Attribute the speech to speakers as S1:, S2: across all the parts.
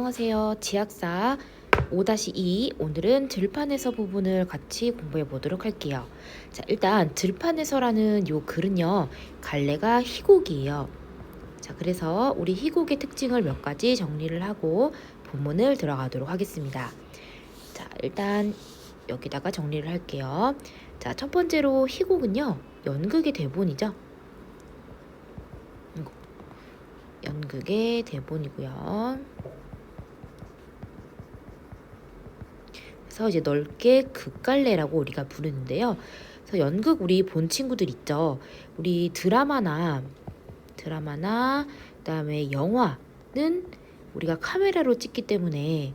S1: 안녕하세요. 지학사 5-2 오늘은 들판에서 부분을 같이 공부해 보도록 할게요. 자, 일단 들판에서라는 요 글은요. 갈래가 희곡이에요. 자, 그래서 우리 희곡의 특징을 몇 가지 정리를 하고 본문을 들어가도록 하겠습니다. 자, 일단 여기다가 정리를 할게요. 자, 첫 번째로 희곡은요. 연극의 대본이죠. 연극의 대본이고요. 그래서 이제 넓게 극갈래라고 우리가 부르는데요. 그래서 연극 우리 본 친구들 있죠. 우리 드라마나 그다음에 영화는 우리가 카메라로 찍기 때문에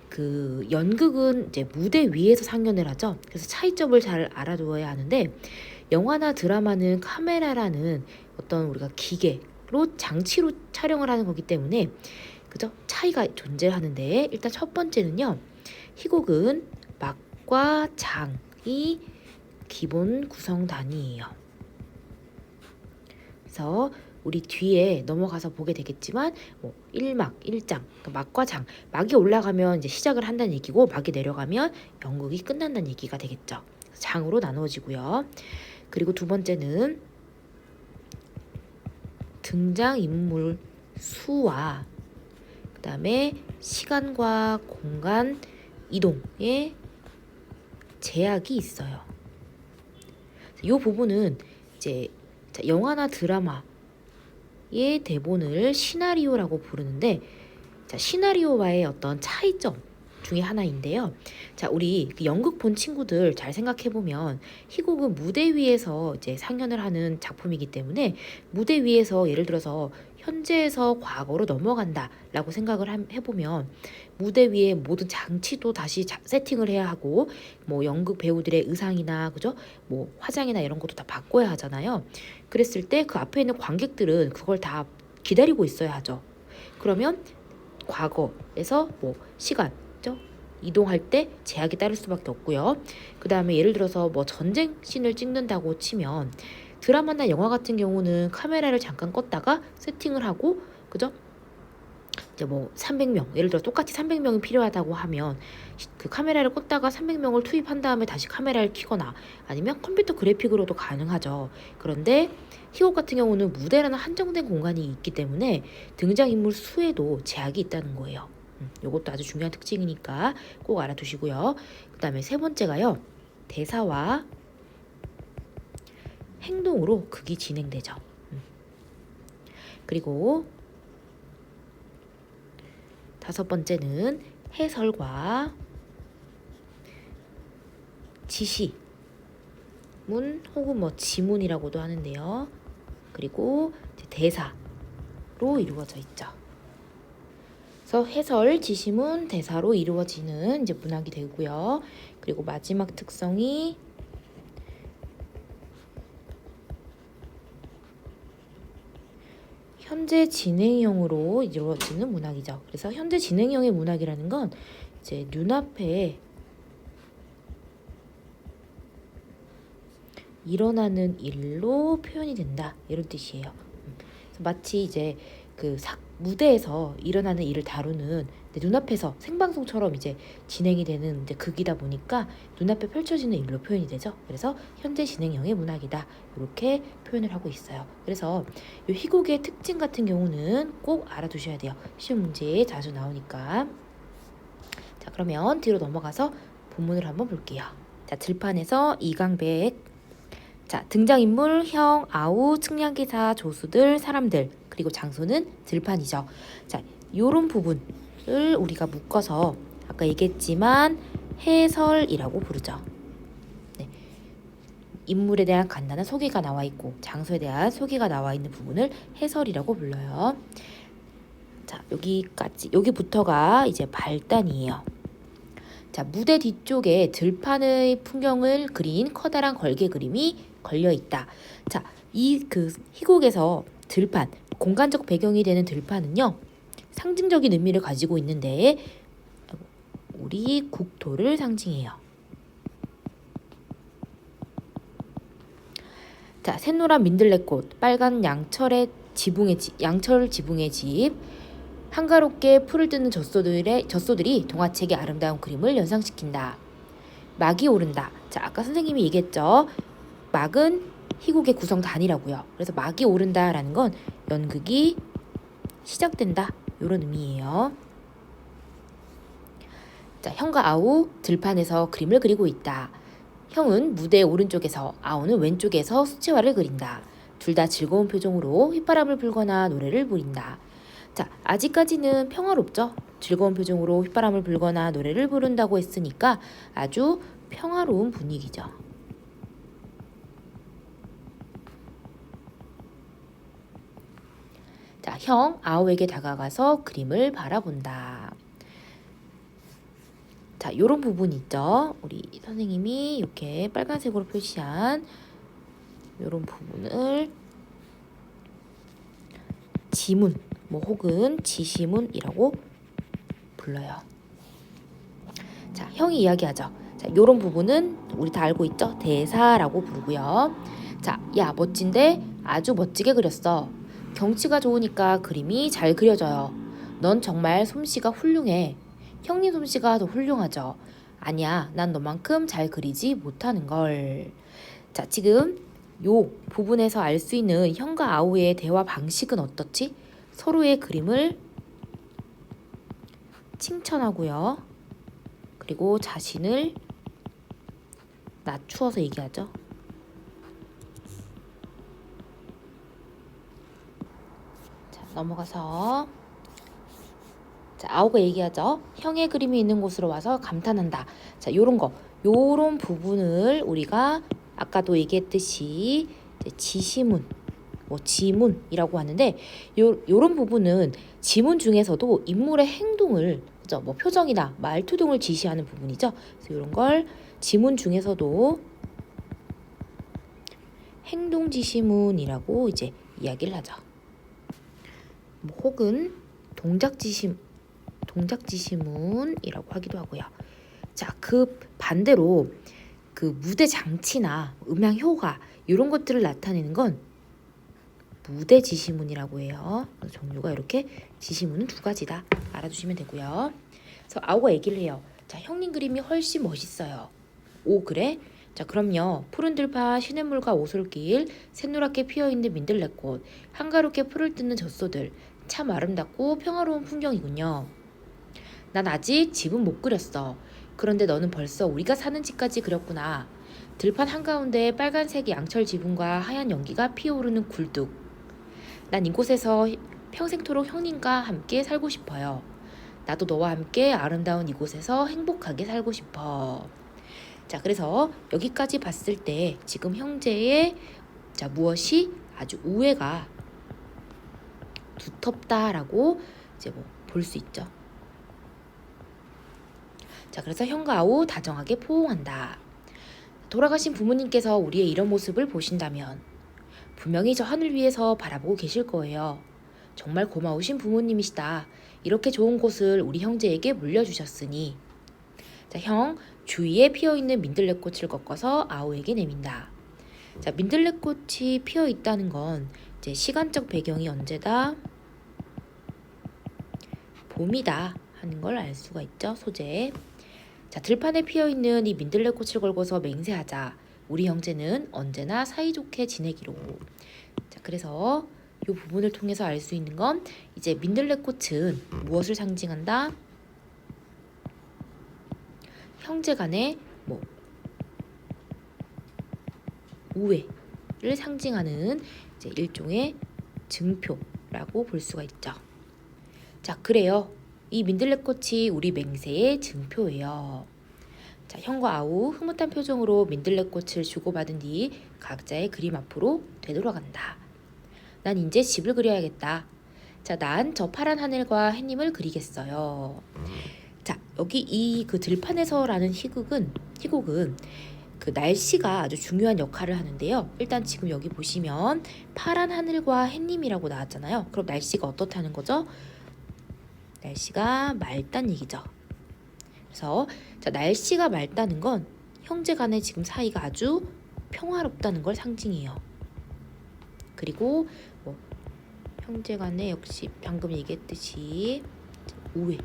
S1: 그 연극은 이제 무대 위에서 상연을 하죠. 그래서 차이점을 잘 알아두어야 하는데 영화나 드라마는 카메라라는 어떤 우리가 기계로 장치로 촬영을 하는 거기 때문에 그죠? 차이가 존재하는데 일단 첫 번째는요. 희곡은 막과 장이 기본 구성 단위예요. 그래서 우리 뒤에 넘어가서 보게 되겠지만 1막, 1장, 그러니까 막과 장, 막이 올라가면 이제 시작을 한다는 얘기고 막이 내려가면 연극이 끝난다는 얘기가 되겠죠. 장으로 나누어지고요. 그리고 두 번째는 등장인물 수와 그 다음에 시간과 공간 이동에 제약이 있어요. 이 부분은 이제 영화나 드라마의 대본을 시나리오라고 부르는데 시나리오와의 어떤 차이점 중에 하나인데요. 자, 우리 그 연극 본 친구들 잘 생각해 보면 희곡은 무대 위에서 이제 상연을 하는 작품이기 때문에 무대 위에서 예를 들어서 현재에서 과거로 넘어간다라고 생각을 해보면 무대 위에 모든 장치도 다시 세팅을 해야 하고 뭐 연극 배우들의 의상이나 그죠? 뭐 화장이나 이런 것도 다 바꿔야 하잖아요. 그랬을 때 그 앞에 있는 관객들은 그걸 다 기다리고 있어야 하죠. 그러면 과거에서 뭐 시간 이동할 때 제약이 따를 수밖에 없고요. 그 다음에 예를 들어서 뭐 전쟁 씬을 찍는다고 치면 드라마나 영화 같은 경우는 카메라를 잠깐 껐다가 세팅을 하고 그죠? 이제 뭐 300명 예를 들어 똑같이 300명이 필요하다고 하면 그 카메라를 껐다가 300명을 투입한 다음에 다시 카메라를 켜거나 아니면 컴퓨터 그래픽으로도 가능하죠. 그런데 희곡 같은 경우는 무대라는 한정된 공간이 있기 때문에 등장인물 수에도 제약이 있다는 거예요. 이것도 아주 중요한 특징이니까 꼭 알아두시고요. 그 다음에 세 번째가요. 대사와 행동으로 극이 진행되죠. 그리고 다섯 번째는 해설과 지시문 혹은 뭐 지문이라고도 하는데요. 그리고 대사로 이루어져 있죠. 그래서 해설, 지시문, 대사로 이루어지는 이제 문학이 되고요. 그리고 마지막 특성이 현재 진행형으로 이루어지는 문학이죠. 그래서 현재 진행형의 문학이라는 건 이제 눈앞에 일어나는 일로 표현이 된다 이런 뜻이에요. 그래서 마치 이제 그 무대에서 일어나는 일을 다루는 눈앞에서 생방송처럼 이제 진행이 되는 이제 극이다 보니까 눈앞에 펼쳐지는 일로 표현이 되죠. 그래서 현재 진행형의 문학이다 이렇게 표현을 하고 있어요. 그래서 이 희곡의 특징 같은 경우는 꼭 알아두셔야 돼요. 시험 문제에 자주 나오니까. 자, 그러면 뒤로 넘어가서 본문을 한번 볼게요. 자, 들판에서 이강백. 자, 등장인물 형, 아우, 측량기사, 조수들, 사람들 그리고 장소는 들판이죠. 자, 요런 부분을 우리가 묶어서 아까 얘기했지만 해설이라고 부르죠. 네. 인물에 대한 간단한 소개가 나와 있고 장소에 대한 소개가 나와 있는 부분을 해설이라고 불러요. 자, 여기부터가 이제 발단이에요. 자, 무대 뒤쪽에 들판의 풍경을 그린 커다란 걸개 그림이 걸려 있다. 자, 이 그 희곡에서 들판, 공간적 배경이 되는 들판은요. 상징적인 의미를 가지고 있는데 우리 국토를 상징해요. 자, 샛노란 민들레꽃, 빨간 양철 지붕의 집, 한가롭게 풀을 뜯는 젖소들이 동화책의 아름다운 그림을 연상시킨다. 막이 오른다. 자, 아까 선생님이 얘기했죠. 막은 희곡의 구성 단위라고요. 그래서 막이 오른다라는 건 연극이 시작된다. 이런 의미예요. 자, 형과 아우 들판에서 그림을 그리고 있다. 형은 무대 오른쪽에서, 아우는 왼쪽에서 수채화를 그린다. 둘 다 즐거운 표정으로 휘파람을 불거나 노래를 부른다. 자, 아직까지는 평화롭죠? 즐거운 표정으로 휘파람을 불거나 노래를 부른다고 했으니까 아주 평화로운 분위기죠. 자, 형 아우에게 다가가서 그림을 바라본다. 자, 요런 부분 있죠? 우리 선생님이 이렇게 빨간색으로 표시한 요런 부분을 지문, 혹은 지시문이라고 불러요. 자, 형이 이야기하죠. 자, 요런 부분은 우리 다 알고 있죠? 대사라고 부르고요. 자, 야, 멋진데? 아주 멋지게 그렸어. 경치가 좋으니까 그림이 잘 그려져요. 넌 정말 솜씨가 훌륭해. 형님 솜씨가 더 훌륭하죠. 아니야, 난 너만큼 잘 그리지 못하는걸. 자, 지금 요 부분에서 알 수 있는 형과 아우의 대화 방식은 어떻지? 서로의 그림을 칭찬하고요. 그리고 자신을 낮추어서 얘기하죠. 자, 넘어가서 자, 아우가 얘기하죠. 형의 그림이 있는 곳으로 와서 감탄한다. 자, 요런 부분을 우리가 아까도 얘기했듯이 지시문, 지문이라고 하는데 요런 부분은 지문 중에서도 인물의 행동을 그죠? 표정이나 말투 등을 지시하는 부분이죠. 그래서 이런 걸 지문 중에서도 행동 지시문이라고 이제 이야기를 하죠. 혹은 동작 지시문이라고 하기도 하고요. 자, 그 반대로 그 무대 장치나 음향 효과 이런 것들을 나타내는 건 무대 지시문이라고 해요. 종류가 이렇게 지시문은 두 가지다. 알아두시면 되고요. 그래서 아우가 얘기를 해요. 자, 형님 그림이 훨씬 멋있어요. 오, 그래? 자, 그럼요. 푸른 들판, 시냇물과 오솔길, 샛노랗게 피어있는 민들레꽃, 한가롭게 풀을 뜯는 젖소들, 참 아름답고 평화로운 풍경이군요. 난 아직 집은 못 그렸어. 그런데 너는 벌써 우리가 사는 집까지 그렸구나. 들판 한가운데 빨간색 양철 지붕과 하얀 연기가 피어오르는 굴뚝. 난 이곳에서 평생토록 형님과 함께 살고 싶어요. 나도 너와 함께 아름다운 이곳에서 행복하게 살고 싶어. 자, 그래서 여기까지 봤을 때 지금 형제의 무엇이 아주 우애가 두텁다라고 이제 볼 수 있죠. 자, 그래서 형과 아우 다정하게 포옹한다. 돌아가신 부모님께서 우리의 이런 모습을 보신다면 분명히 저 하늘 위에서 바라보고 계실 거예요. 정말 고마우신 부모님이시다. 이렇게 좋은 곳을 우리 형제에게 물려주셨으니. 자, 형 주위에 피어있는 민들레꽃을 꺾어서 아우에게 내민다. 자, 민들레꽃이 피어있다는 건 이제 시간적 배경이 언제다? 봄이다 하는 걸 알 수가 있죠. 소재. 자, 들판에 피어있는 이 민들레꽃을 걸고서 맹세하자. 우리 형제는 언제나 사이좋게 지내기로. 자, 그래서 이 부분을 통해서 알 수 있는 건 이제 민들레꽃은 무엇을 상징한다? 형제 간의 우애를 상징하는 이제 일종의 증표라고 볼 수가 있죠. 자, 그래요. 이 민들레꽃이 우리 맹세의 증표예요. 자, 형과 아우 흐뭇한 표정으로 민들레꽃을 주고받은 뒤 각자의 그림 앞으로 되돌아간다. 난 이제 집을 그려야겠다. 자, 난 저 파란 하늘과 햇님을 그리겠어요. 자, 여기 이 그 들판에서라는 희곡은 그 날씨가 아주 중요한 역할을 하는데요. 일단 지금 여기 보시면 파란 하늘과 햇님이라고 나왔잖아요. 그럼 날씨가 어떻다는 거죠? 날씨가 맑다는 얘기죠. 그래서 자, 날씨가 맑다는 건 형제 간의 지금 사이가 아주 평화롭다는 걸 상징해요. 그리고 형제간에 역시 방금 얘기했듯이 우애.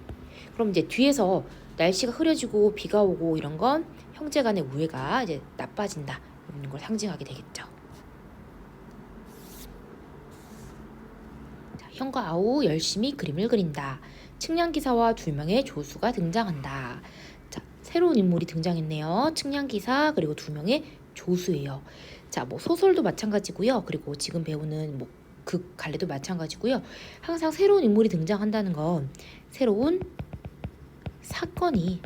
S1: 그럼 이제 뒤에서 날씨가 흐려지고 비가 오고 이런 건 형제간의 우애가 이제 나빠진다 이런 걸 상징하게 되겠죠. 자, 형과 아우 열심히 그림을 그린다. 측량기사와 2명의 조수가 등장한다. 자, 새로운 인물이 등장했네요. 측량기사 그리고 2명의 조수예요. 자, 뭐 소설도 마찬가지고요. 그리고 지금 배우는 뭐 극 갈래도 마찬가지고요. 항상 새로운 인물이 등장한다는 건 새로운 사건이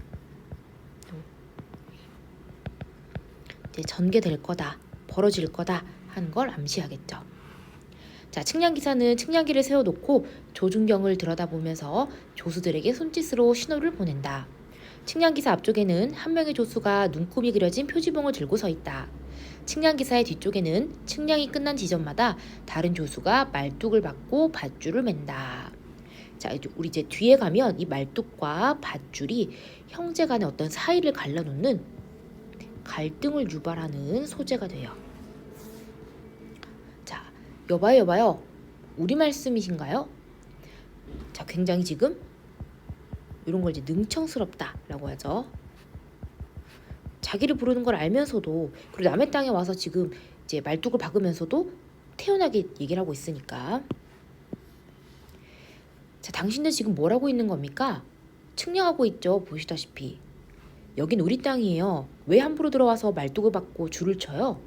S1: 이제 전개될 거다, 벌어질 거다 하는 걸 암시하겠죠. 자, 측량기사는 측량기를 세워놓고 조준경을 들여다보면서 조수들에게 손짓으로 신호를 보낸다. 측량기사 앞쪽에는 한 명의 조수가 눈곱이 그려진 표지봉을 들고 서 있다. 측량기사의 뒤쪽에는 측량이 끝난 지점마다 다른 조수가 말뚝을 받고 밧줄을 맨다. 자, 우리 이제 뒤에 가면 이 말뚝과 밧줄이 형제 간의 어떤 사이를 갈라놓는 갈등을 유발하는 소재가 돼요. 자, 여봐요. 우리 말씀이신가요? 자, 굉장히 지금 이런 걸 이제 능청스럽다라고 하죠. 자기를 부르는 걸 알면서도 그리고 남의 땅에 와서 지금 이제 말뚝을 박으면서도 태연하게 얘기를 하고 있으니까. 자, 당신들 지금 뭘 하고 있는 겁니까? 측량하고 있죠. 보시다시피. 여긴 우리 땅이에요. 왜 함부로 들어와서 말뚝을 박고 줄을 쳐요?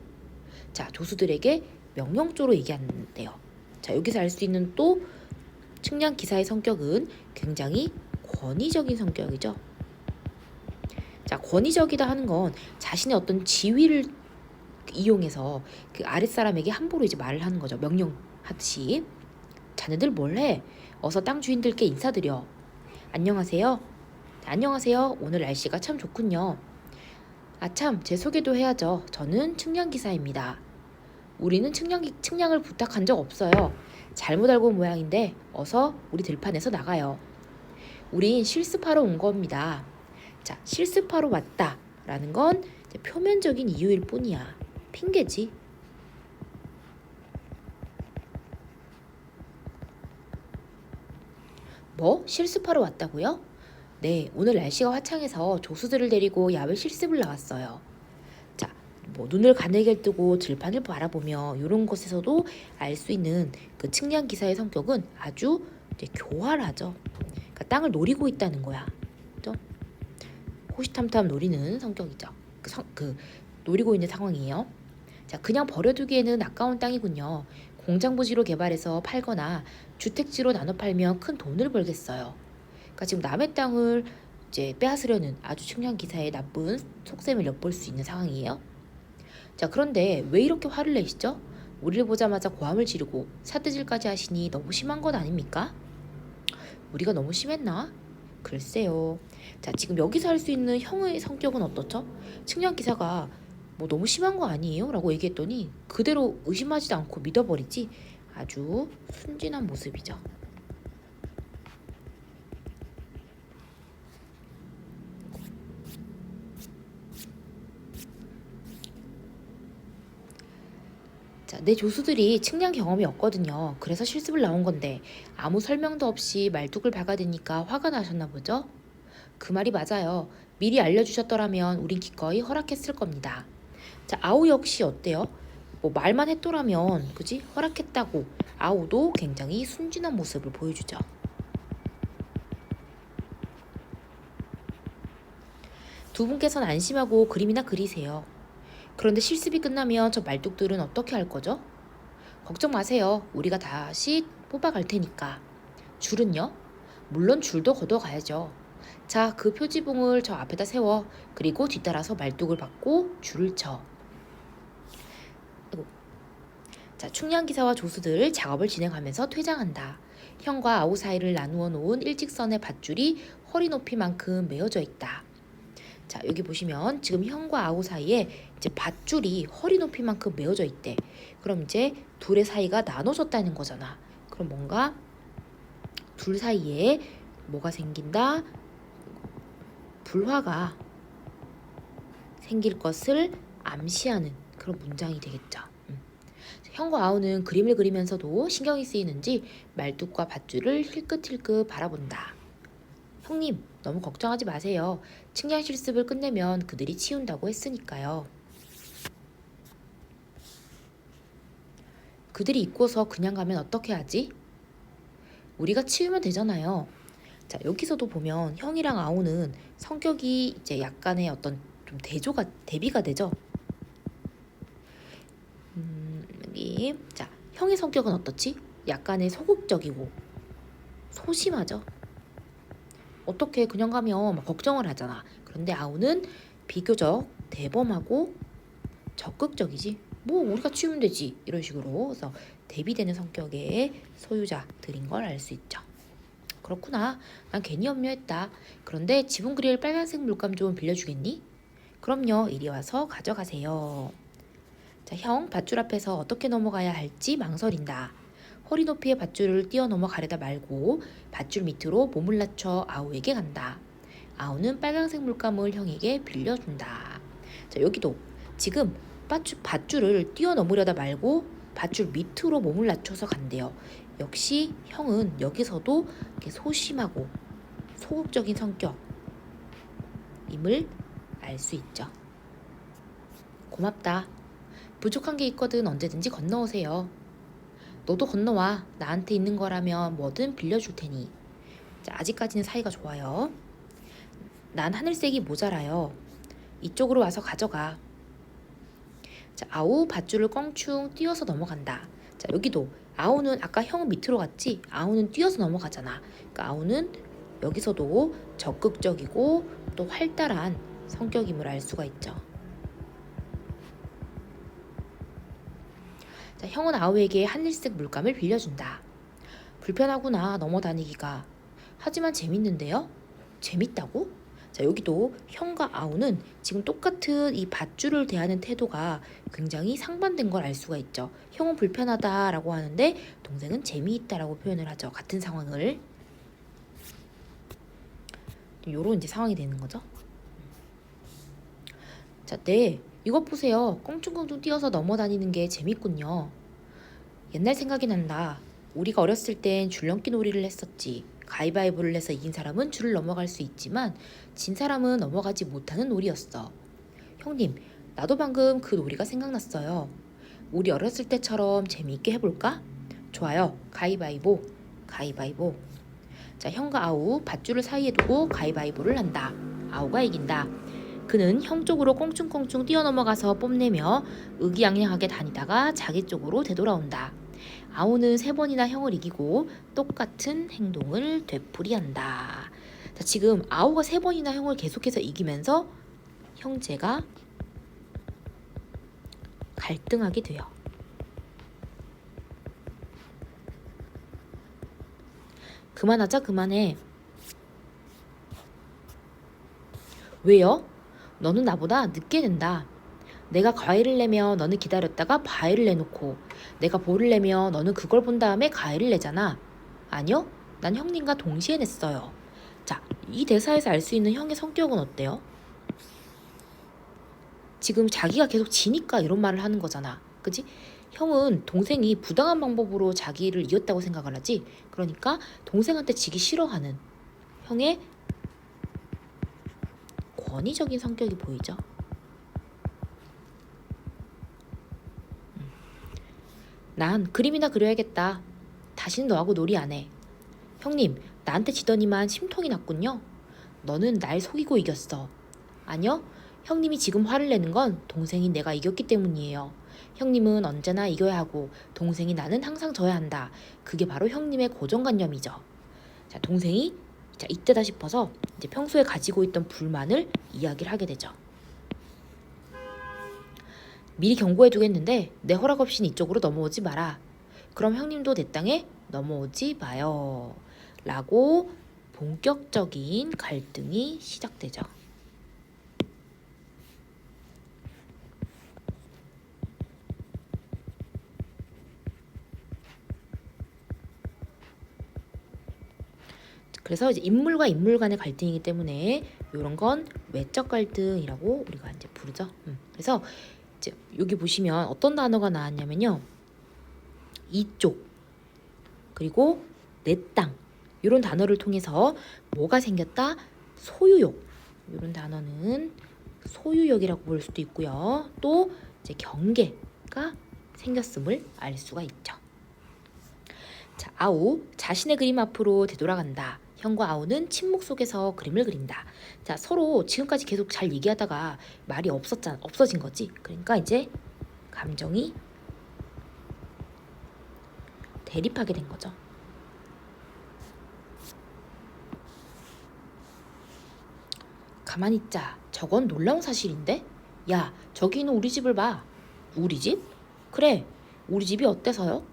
S1: 자, 조수들에게 명령조로 얘기하는데요. 자, 여기서 알 수 있는 또 측량 기사의 성격은 굉장히 권위적인 성격이죠. 자, 권위적이다 하는 건 자신의 어떤 지위를 이용해서 그 아랫사람에게 함부로 이제 말을 하는 거죠. 명령하듯이. 자네들 뭘 해? 어서 땅 주인들께 인사드려. 안녕하세요. 안녕하세요. 오늘 날씨가 참 좋군요. 참, 제 소개도 해야죠. 저는 측량기사입니다. 우리는 측량을 부탁한 적 없어요. 잘못 알고 온 모양인데 어서 우리 들판에서 나가요. 우린 실습하러 온 겁니다. 자, 실습하러 왔다 라는 건 표면적인 이유일 뿐이야. 핑계지. 뭐? 실습하러 왔다고요? 네, 오늘 날씨가 화창해서 조수들을 데리고 야외 실습을 나왔어요. 자, 뭐 눈을 가늘게 뜨고 들판을 바라보며 이런 곳에서도 알 수 있는 그 측량 기사의 성격은 아주 이제 교활하죠. 그러니까 땅을 노리고 있다는 거야. 그죠? 호시탐탐 노리는 성격이죠. 노리고 있는 상황이에요. 자, 그냥 버려두기에는 아까운 땅이군요. 공장 부지로 개발해서 팔거나 주택지로 나눠 팔면 큰 돈을 벌겠어요. 그러니까 지금 남의 땅을 이제 빼앗으려는 아주 측량 기사의 나쁜 속셈을 엿볼 수 있는 상황이에요. 자, 그런데 왜 이렇게 화를 내시죠? 우리를 보자마자 고함을 지르고 사뜨질까지 하시니 너무 심한 것 아닙니까? 우리가 너무 심했나? 글쎄요. 자, 지금 여기서 할 수 있는 형의 성격은 어떻죠? 측량 기사가 뭐 너무 심한 거 아니에요? 라고 얘기했더니 그대로 의심하지도 않고 믿어버리지. 아주 순진한 모습이죠. 자, 내 조수들이 측량 경험이 없거든요. 그래서 실습을 나온 건데 아무 설명도 없이 말뚝을 박아대니까 화가 나셨나 보죠? 그 말이 맞아요. 미리 알려주셨더라면 우린 기꺼이 허락했을 겁니다. 자, 아우 역시 어때요? 뭐 말만 했더라면 그지? 허락했다고 아우도 굉장히 순진한 모습을 보여주죠. 두 분께서는 안심하고 그림이나 그리세요. 그런데 실습이 끝나면 저 말뚝들은 어떻게 할 거죠? 걱정 마세요. 우리가 다시 뽑아갈 테니까. 줄은요? 물론 줄도 걷어가야죠. 자, 그 표지봉을 저 앞에다 세워. 그리고 뒤따라서 말뚝을 받고 줄을 쳐. 자, 충량기사와 조수들 작업을 진행하면서 퇴장한다. 형과 아우 사이를 나누어 놓은 일직선의 밧줄이 허리 높이만큼 메어져 있다. 자, 여기 보시면 지금 형과 아우 사이에 이제 밧줄이 허리 높이만큼 메어져 있대. 그럼 이제 둘의 사이가 나눠졌다는 거잖아. 그럼 뭔가 둘 사이에 뭐가 생긴다? 불화가 생길 것을 암시하는 그런 문장이 되겠죠. 형과 아우는 그림을 그리면서도 신경이 쓰이는지 말뚝과 밧줄을 힐끗힐끗 바라본다. 형님, 너무 걱정하지 마세요. 측량 실습을 끝내면 그들이 치운다고 했으니까요. 그들이 잊고서 그냥 가면 어떻게 하지? 우리가 치우면 되잖아요. 자, 여기서도 보면 형이랑 아우는 성격이 이제 약간의 어떤 좀 대비가 되죠. 여기 자, 형의 성격은 어떻지? 약간의 소극적이고 소심하죠. 어떻게 그냥 가면 막 걱정을 하잖아. 그런데 아우는 비교적 대범하고 적극적이지. 뭐 우리가 치우면 되지 이런 식으로. 그래서 대비되는 성격의 소유자들인 걸 알 수 있죠. 그렇구나. 난 괜히 염려했다. 그런데 지붕 그릴 빨간색 물감 좀 빌려주겠니? 그럼요. 이리 와서 가져가세요. 자, 형 밧줄 앞에서 어떻게 넘어가야 할지 망설인다. 허리 높이의 밧줄을 뛰어넘어 가려다 말고 밧줄 밑으로 몸을 낮춰 아우에게 간다. 아우는 빨간색 물감을 형에게 빌려준다. 자, 여기도 지금 밧줄을 뛰어넘으려다 말고 밧줄 밑으로 몸을 낮춰서 간대요. 역시 형은 여기서도 이렇게 소심하고 소극적인 성격임을 알 수 있죠. 고맙다. 부족한 게 있거든 언제든지 건너오세요. 너도 건너와. 나한테 있는 거라면 뭐든 빌려줄 테니. 자, 아직까지는 사이가 좋아요. 난 하늘색이 모자라요. 이쪽으로 와서 가져가. 자, 아우 밧줄을 껑충 뛰어서 넘어간다. 자, 여기도 아우는 아까 형 밑으로 갔지? 아우는 뛰어서 넘어가잖아. 그러니까 아우는 여기서도 적극적이고 또 활달한 성격임을 알 수가 있죠. 자, 형은 아우에게 하늘색 물감을 빌려준다. 불편하구나 넘어다니기가. 하지만 재밌는데요? 재밌다고? 자, 여기도 형과 아우는 지금 똑같은 이 밧줄을 대하는 태도가 굉장히 상반된 걸 알 수가 있죠. 형은 불편하다라고 하는데 동생은 재미있다라고 표현을 하죠. 같은 상황을. 요런 이제 상황이 되는 거죠. 자, 네. 이것 보세요. 껑충껑충 뛰어서 넘어다니는 게 재밌군요. 옛날 생각이 난다. 우리가 어렸을 땐 줄넘기 놀이를 했었지. 가위바위보를 해서 이긴 사람은 줄을 넘어갈 수 있지만 진 사람은 넘어가지 못하는 놀이였어. 형님, 나도 방금 그 놀이가 생각났어요. 우리 어렸을 때처럼 재미있게 해볼까? 좋아요. 가위바위보. 가위바위보. 자, 형과 아우 밧줄을 사이에 두고 가위바위보를 한다. 아우가 이긴다. 그는 형 쪽으로 꽁충꽁충 뛰어넘어가서 뽐내며 의기양양하게 다니다가 자기 쪽으로 되돌아온다. 아우는 3번이나 형을 이기고 똑같은 행동을 되풀이한다. 자, 지금 아우가 3번이나 형을 계속해서 이기면서 형제가 갈등하게 돼요. 그만하자, 그만해. 왜요? 너는 나보다 늦게 된다. 내가 과일을 내며 너는 기다렸다가 과일을 내놓고 내가 볼을 내며 너는 그걸 본 다음에 과일을 내잖아. 아니요, 난 형님과 동시에 냈어요. 자, 이 대사에서 알 수 있는 형의 성격은 어때요? 지금 자기가 계속 지니까 이런 말을 하는 거잖아. 그치? 형은 동생이 부당한 방법으로 자기를 이겼다고 생각을 하지. 그러니까 동생한테 지기 싫어하는 형의 권위적인 성격이 보이죠. 난 그림이나 그려야겠다. 다시는 너하고 놀이 안 해. 형님, 나한테 지더니만 심통이 났군요. 너는 날 속이고 이겼어. 아니요, 형님이 지금 화를 내는 건 동생이 내가 이겼기 때문이에요. 형님은 언제나 이겨야 하고 동생이 나는 항상 져야 한다. 그게 바로 형님의 고정관념이죠. 자, 동생이 자, 이때다 싶어서 이제 평소에 가지고 있던 불만을 이야기를 하게 되죠. 미리 경고해두겠는데 내 허락 없이는 이쪽으로 넘어오지 마라. 그럼 형님도 내 땅에 넘어오지 마요. 라고 본격적인 갈등이 시작되죠. 그래서 이제 인물과 인물 간의 갈등이기 때문에 이런 건 외적 갈등이라고 우리가 이제 부르죠. 그래서 이제 여기 보시면 어떤 단어가 나왔냐면요. 이쪽 그리고 내 땅 이런 단어를 통해서 뭐가 생겼다? 소유욕. 이런 단어는 소유욕이라고 볼 수도 있고요. 또 이제 경계가 생겼음을 알 수가 있죠. 자, 아우 자신의 그림 앞으로 되돌아간다. 형과 아우는 침묵 속에서 그림을 그린다. 자, 서로 지금까지 계속 잘 얘기하다가 말이 없어진 거지. 그러니까 이제 감정이 대립하게 된 거죠. 가만히 있자. 저건 놀라운 사실인데? 야, 저기 있는 우리 집을 봐. 우리 집? 그래, 우리 집이 어때서요?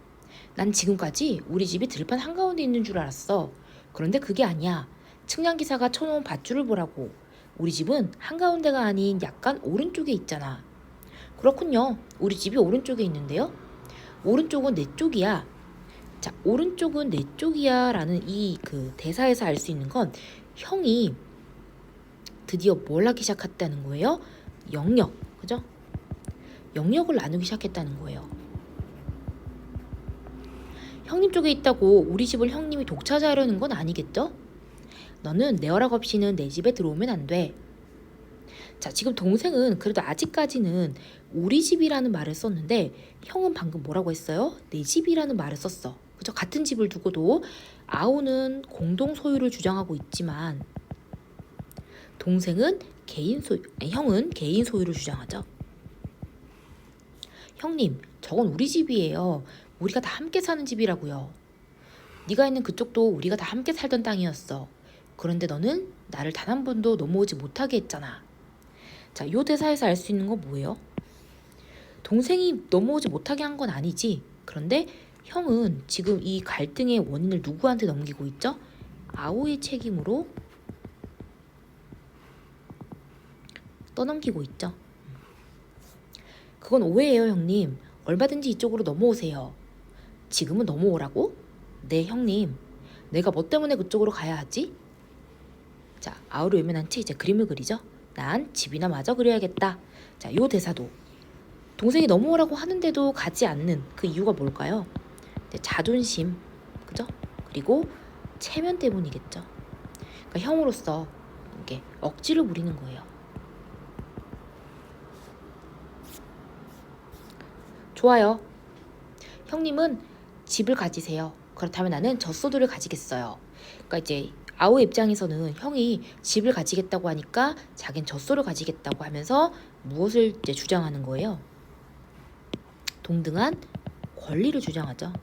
S1: 난 지금까지 우리 집이 들판 한가운데 있는 줄 알았어. 그런데 그게 아니야. 측량기사가 쳐놓은 밧줄을 보라고. 우리 집은 한가운데가 아닌 약간 오른쪽에 있잖아. 그렇군요. 우리 집이 오른쪽에 있는데요. 오른쪽은 내 쪽이야. 자, 오른쪽은 내 쪽이야 라는 이 그 대사에서 알 수 있는 건 형이 드디어 뭘 하기 시작했다는 거예요? 영역, 그죠? 영역을 나누기 시작했다는 거예요. 형님 쪽에 있다고 우리 집을 형님이 독차지하려는 건 아니겠죠? 너는 내 허락 없이는 내 집에 들어오면 안 돼. 자, 지금 동생은 그래도 아직까지는 우리 집이라는 말을 썼는데 형은 방금 뭐라고 했어요? 내 집이라는 말을 썼어. 그죠? 같은 집을 두고도 아우는 공동 소유를 주장하고 있지만 동생은 형은 개인 소유를 주장하죠. 형님, 저건 우리 집이에요. 우리가 다 함께 사는 집이라고요. 네가 있는 그쪽도 우리가 다 함께 살던 땅이었어. 그런데 너는 나를 단 한 번도 넘어오지 못하게 했잖아. 자, 요 대사에서 알 수 있는 건 뭐예요? 동생이 넘어오지 못하게 한 건 아니지. 그런데 형은 지금 이 갈등의 원인을 누구한테 넘기고 있죠? 아오의 책임으로 떠넘기고 있죠. 그건 오해예요, 형님. 얼마든지 이쪽으로 넘어오세요. 지금은 넘어오라고? 네, 형님. 내가 뭐 때문에 그쪽으로 가야 하지? 자, 아우를 외면한 채 이제 그림을 그리죠. 난 집이나 마저 그려야겠다. 자, 요 대사도 동생이 넘어오라고 하는데도 가지 않는 그 이유가 뭘까요? 자존심, 그죠? 그리고 체면 때문이겠죠. 그러니까 형으로서 이게 억지를 부리는 거예요. 좋아요. 형님은 집을 가지세요. 그렇다면 나는 젖소들을 가지겠어요. 그러니까 이제 아우의 입장에서는 형이 집을 가지겠다고 하니까 자기는 젖소를 가지겠다고 하면서 무엇을 이제 주장하는 거예요? 동등한 권리를 주장하죠.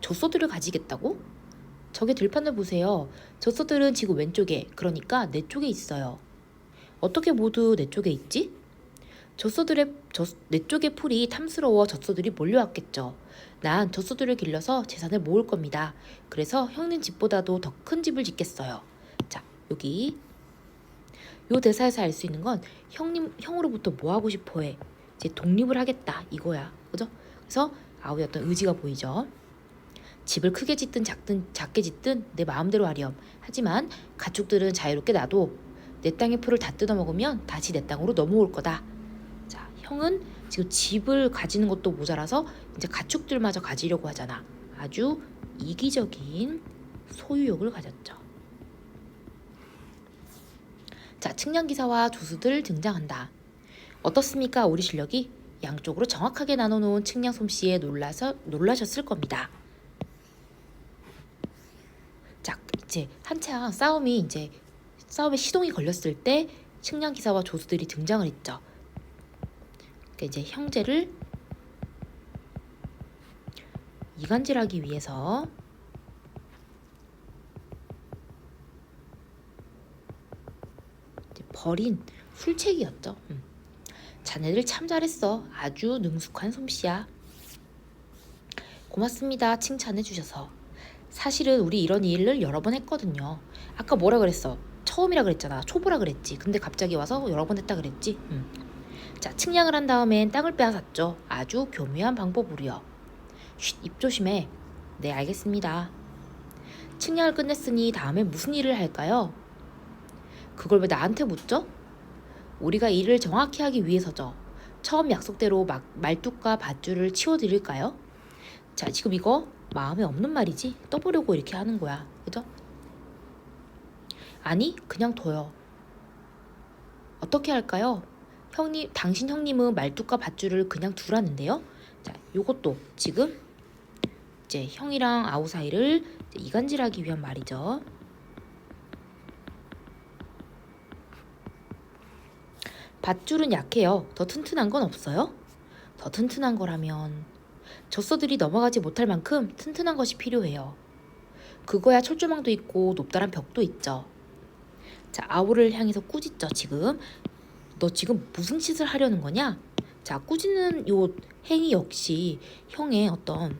S1: 젖소들을 가지겠다고? 저게 들판을 보세요. 젖소들은 지구 왼쪽에, 그러니까 내 쪽에 있어요. 어떻게 모두 내 쪽에 있지? 내 쪽의 풀이 탐스러워 젖소들이 몰려왔겠죠. 난 젖소들을 길러서 재산을 모을 겁니다. 그래서 형님 집보다도 더 큰 집을 짓겠어요. 자, 여기 요 대사에서 알 수 있는 건 형으로부터 뭐 하고 싶어 해? 이제 독립을 하겠다 이거야. 그죠? 그래서 아우의 어떤 의지가 보이죠. 집을 크게 짓든 작게 짓든 내 마음대로 하렴. 하지만 가축들은 자유롭게 놔도 내 땅의 풀을 다 뜯어먹으면 다시 내 땅으로 넘어올 거다. 자, 형은 지금 집을 가지는 것도 모자라서 이제 가축들마저 가지려고 하잖아. 아주 이기적인 소유욕을 가졌죠. 자, 측량기사와 조수들 등장한다. 어떻습니까? 우리 실력이? 양쪽으로 정확하게 나눠놓은 측량 솜씨에 놀라셨을 겁니다. 자, 이제 한창 싸움에 시동이 걸렸을 때 측량기사와 조수들이 등장을 했죠. 그러니까 이제 형제를 이간질하기 위해서 버린 술책이었죠. 자네들 참 잘했어. 아주 능숙한 솜씨야. 고맙습니다. 칭찬해 주셔서. 사실은 우리 이런 일을 여러 번 했거든요. 아까 뭐라 그랬어? 처음이라 그랬잖아. 초보라 그랬지. 근데 갑자기 와서 여러 번 했다 그랬지. 자, 측량을 한 다음엔 땅을 빼앗았죠. 아주 교묘한 방법으로요. 쉿, 입 조심해. 네, 알겠습니다. 측량을 끝냈으니 다음에 무슨 일을 할까요? 그걸 왜 나한테 묻죠? 우리가 일을 정확히 하기 위해서죠. 처음 약속대로 말뚝과 밧줄을 치워드릴까요? 자, 지금 이거 마음에 없는 말이지? 떠보려고 이렇게 하는 거야. 그죠? 아니, 그냥 둬요. 어떻게 할까요? 당신 형님은 말뚝과 밧줄을 그냥 두라는데요. 자, 요것도 지금 이제 형이랑 아우 사이를 이간질하기 위한 말이죠. 밧줄은 약해요. 더 튼튼한 건 없어요? 더 튼튼한 거라면 젖소들이 넘어가지 못할 만큼 튼튼한 것이 필요해요. 그거야 철조망도 있고 높다란 벽도 있죠. 자, 아우를 향해서 꾸짖죠. 지금 너 지금 무슨 짓을 하려는 거냐? 자, 꾸짖는 요 행위 역시 형의 어떤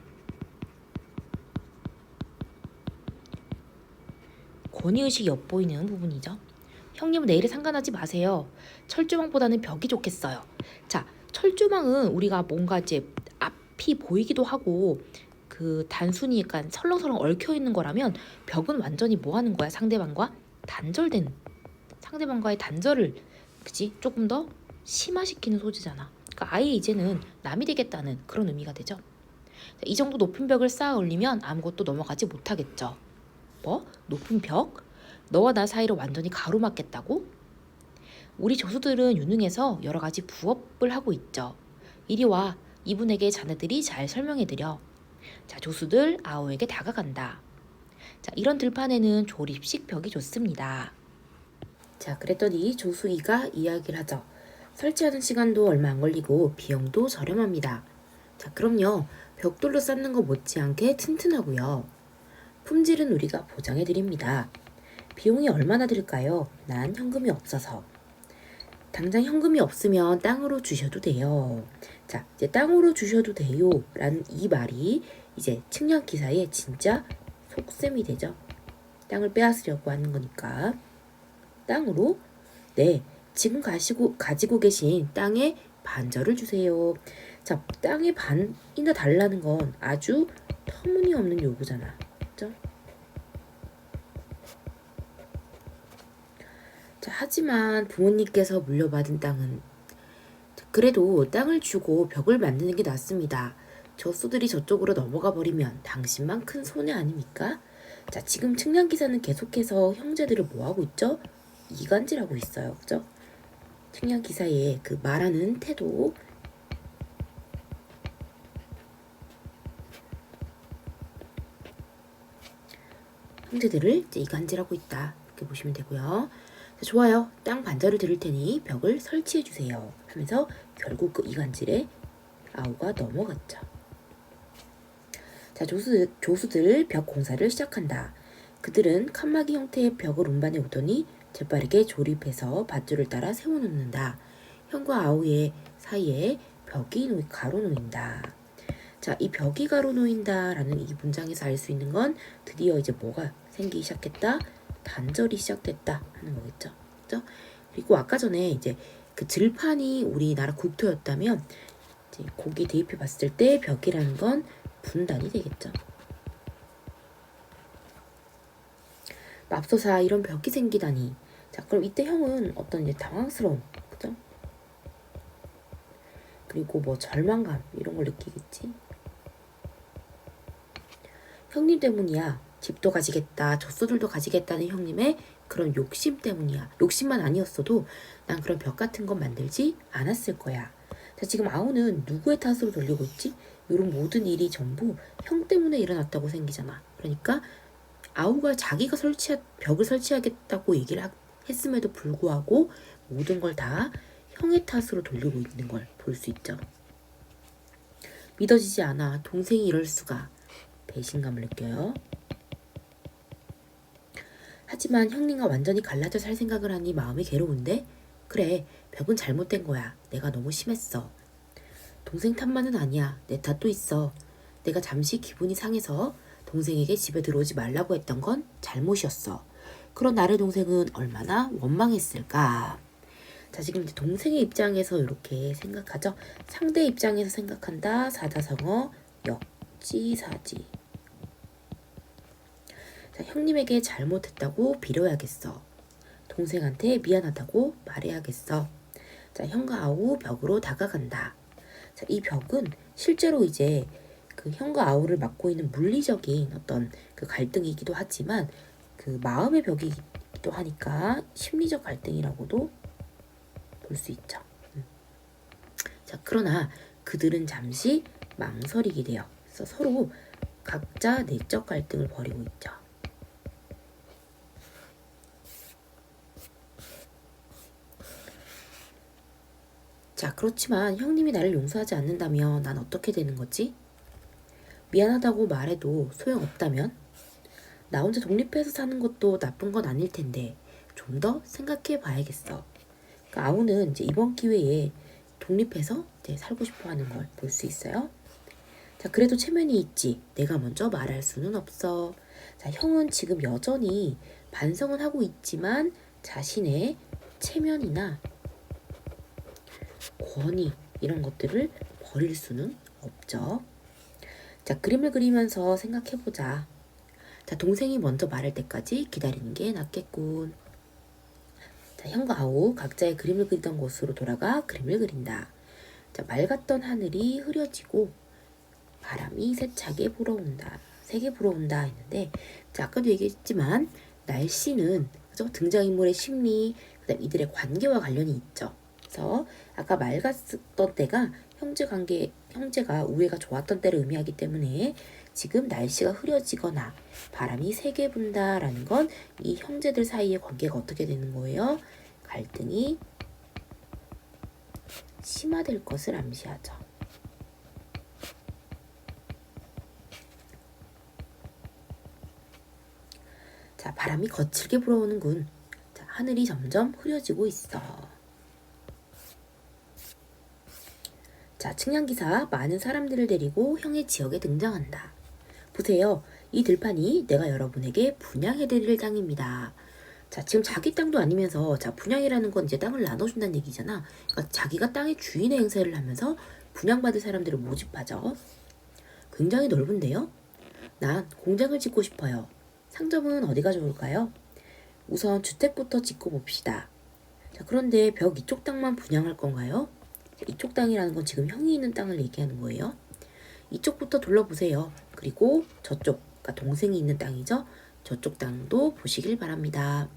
S1: 권위의식이 엿보이는 부분이죠. 형님은 내일에 상관하지 마세요. 철조망보다는 벽이 좋겠어요. 자, 철조망은 우리가 뭔가 이제 앞이 보이기도 하고 그 단순히 약간 설렁설렁 얽혀 있는 거라면 벽은 완전히 뭐 하는 거야? 상대방과의 단절을 그치? 조금 더 심화시키는 소지잖아. 그러니까 아예 이제는 남이 되겠다는 그런 의미가 되죠. 이 정도 높은 벽을 쌓아 올리면 아무것도 넘어가지 못하겠죠. 뭐? 높은 벽? 너와 나 사이를 완전히 가로막겠다고? 우리 조수들은 유능해서 여러 가지 부업을 하고 있죠. 이리 와. 이분에게 자네들이 잘 설명해드려. 자, 조수들 아우에게 다가간다. 자, 이런 들판에는 조립식 벽이 좋습니다. 자, 그랬더니 조수 이가 이야기를 하죠. 설치하는 시간도 얼마 안 걸리고 비용도 저렴합니다. 자, 그럼요. 벽돌로 쌓는 거 못지않게 튼튼하고요. 품질은 우리가 보장해드립니다. 비용이 얼마나 들까요? 난 현금이 없어서. 당장 현금이 없으면 땅으로 주셔도 돼요. 자, 이제 땅으로 주셔도 돼요 라는 이 말이 이제 측량 기사의 진짜 속셈이 되죠. 땅을 빼앗으려고 하는 거니까. 땅으로? 네, 지금 가지고 계신 땅의 반절을 주세요. 자, 땅의 반이나 달라는 건 아주 터무니없는 요구잖아. 그죠? 자, 하지만 부모님께서 물려받은 땅은 그래도 땅을 주고 벽을 만드는 게 낫습니다. 젖소들이 저쪽으로 넘어가 버리면 당신만 큰 손해 아닙니까? 자, 지금 측량기사는 계속해서 형제들을 뭐하고 있죠? 이간질하고 있어요. 그죠? 측량기사의 그 말하는 태도. 형제들을 이제 이간질하고 있다. 이렇게 보시면 되고요. 자, 좋아요. 땅 반절을 드릴 테니 벽을 설치해 주세요. 하면서 결국 그 이간질에 아우가 넘어갔죠. 자, 조수들 벽 공사를 시작한다. 그들은 칸막이 형태의 벽을 운반해 오더니 재빠르게 조립해서 밧줄을 따라 세워놓는다. 형과 아우의 사이에 벽이 가로놓인다. 자, 이 벽이 가로놓인다라는 이 문장에서 알 수 있는 건 드디어 이제 뭐가 생기기 시작했다? 단절이 시작됐다 하는 거겠죠. 그죠? 그리고 아까 전에 이제 그 들판이 우리나라 국토였다면 이제 거기 대입해 봤을 때 벽이라는 건 분단이 되겠죠. 맙소사 이런 벽이 생기다니. 자, 그럼 이때 형은 어떤 이제 당황스러움, 그죠? 그리고 뭐 절망감 이런 걸 느끼겠지. 형님 때문이야. 집도 가지겠다, 젖소들도 가지겠다는 형님의 그런 욕심 때문이야. 욕심만 아니었어도 난 그런 벽 같은 건 만들지 않았을 거야. 자, 지금 아우는 누구의 탓으로 돌리고 있지? 이런 모든 일이 전부 형 때문에 일어났다고 생기잖아. 그러니까 아우가 자기가 벽을 설치하겠다고 얘기를 했음에도 불구하고 모든 걸 다 형의 탓으로 돌리고 있는 걸 볼 수 있죠. 믿어지지 않아. 동생이 이럴 수가. 배신감을 느껴요. 하지만 형님과 완전히 갈라져 살 생각을 하니 마음이 괴로운데? 그래, 벽은 잘못된 거야. 내가 너무 심했어. 동생 탓만은 아니야. 내 탓도 있어. 내가 잠시 기분이 상해서 동생에게 집에 들어오지 말라고 했던 건 잘못이었어. 그런 나의 동생은 얼마나 원망했을까. 자, 지금 이제 동생의 입장에서 이렇게 생각하죠. 상대 입장에서 생각한다. 사자성어 역지사지. 자, 형님에게 잘못했다고 빌어야겠어. 동생한테 미안하다고 말해야겠어. 자, 형과 아우 벽으로 다가간다. 자, 이 벽은 실제로 이제 그 형과 아우를 막고 있는 물리적인 어떤 그 갈등이기도 하지만 그 마음의 벽이기도 하니까 심리적 갈등이라고도 볼 수 있죠. 자, 그러나 그들은 잠시 망설이게 돼요. 그래서 서로 각자 내적 갈등을 벌이고 있죠. 자, 그렇지만 형님이 나를 용서하지 않는다면 난 어떻게 되는 거지? 미안하다고 말해도 소용없다면? 나 혼자 독립해서 사는 것도 나쁜 건 아닐 텐데 좀 더 생각해 봐야겠어. 그러니까 아우는 이제 이번 기회에 독립해서 이제 살고 싶어 하는 걸 볼 수 있어요. 자, 그래도 체면이 있지. 내가 먼저 말할 수는 없어. 자, 형은 지금 여전히 반성은 하고 있지만 자신의 체면이나 권위 이런 것들을 버릴 수는 없죠. 자, 그림을 그리면서 생각해보자. 자, 동생이 먼저 말할 때까지 기다리는 게 낫겠군. 자, 형과 아우 각자의 그림을 그리던 곳으로 돌아가 그림을 그린다. 자, 맑았던 하늘이 흐려지고 바람이 세차게 불어온다. 세게 불어온다 했는데, 자, 아까도 얘기했지만 날씨는 그죠? 등장인물의 심리, 그다음 이들의 관계와 관련이 있죠. 그래서 아까 맑았던 때가 형제가 우애가 좋았던 때를 의미하기 때문에 지금 날씨가 흐려지거나 바람이 세게 분다라는 건 이 형제들 사이의 관계가 어떻게 되는 거예요? 갈등이 심화될 것을 암시하죠. 자, 바람이 거칠게 불어오는군. 자, 하늘이 점점 흐려지고 있어. 자, 측량기사 많은 사람들을 데리고 형의 지역에 등장한다. 보세요. 이 들판이 내가 여러분에게 분양해드릴 땅입니다. 자, 지금 자기 땅도 아니면서 자, 분양이라는 건 이제 땅을 나눠준다는 얘기잖아. 그러니까 자기가 땅의 주인의 행세를 하면서 분양받을 사람들을 모집하죠. 굉장히 넓은데요? 난 공장을 짓고 싶어요. 상점은 어디가 좋을까요? 우선 주택부터 짓고 봅시다. 자, 그런데 벽 이쪽 땅만 분양할 건가요? 이쪽 땅이라는 건 지금 형이 있는 땅을 얘기하는 거예요. 이쪽부터 둘러보세요. 그리고 저쪽, 그러니까 동생이 있는 땅이죠. 저쪽 땅도 보시길 바랍니다.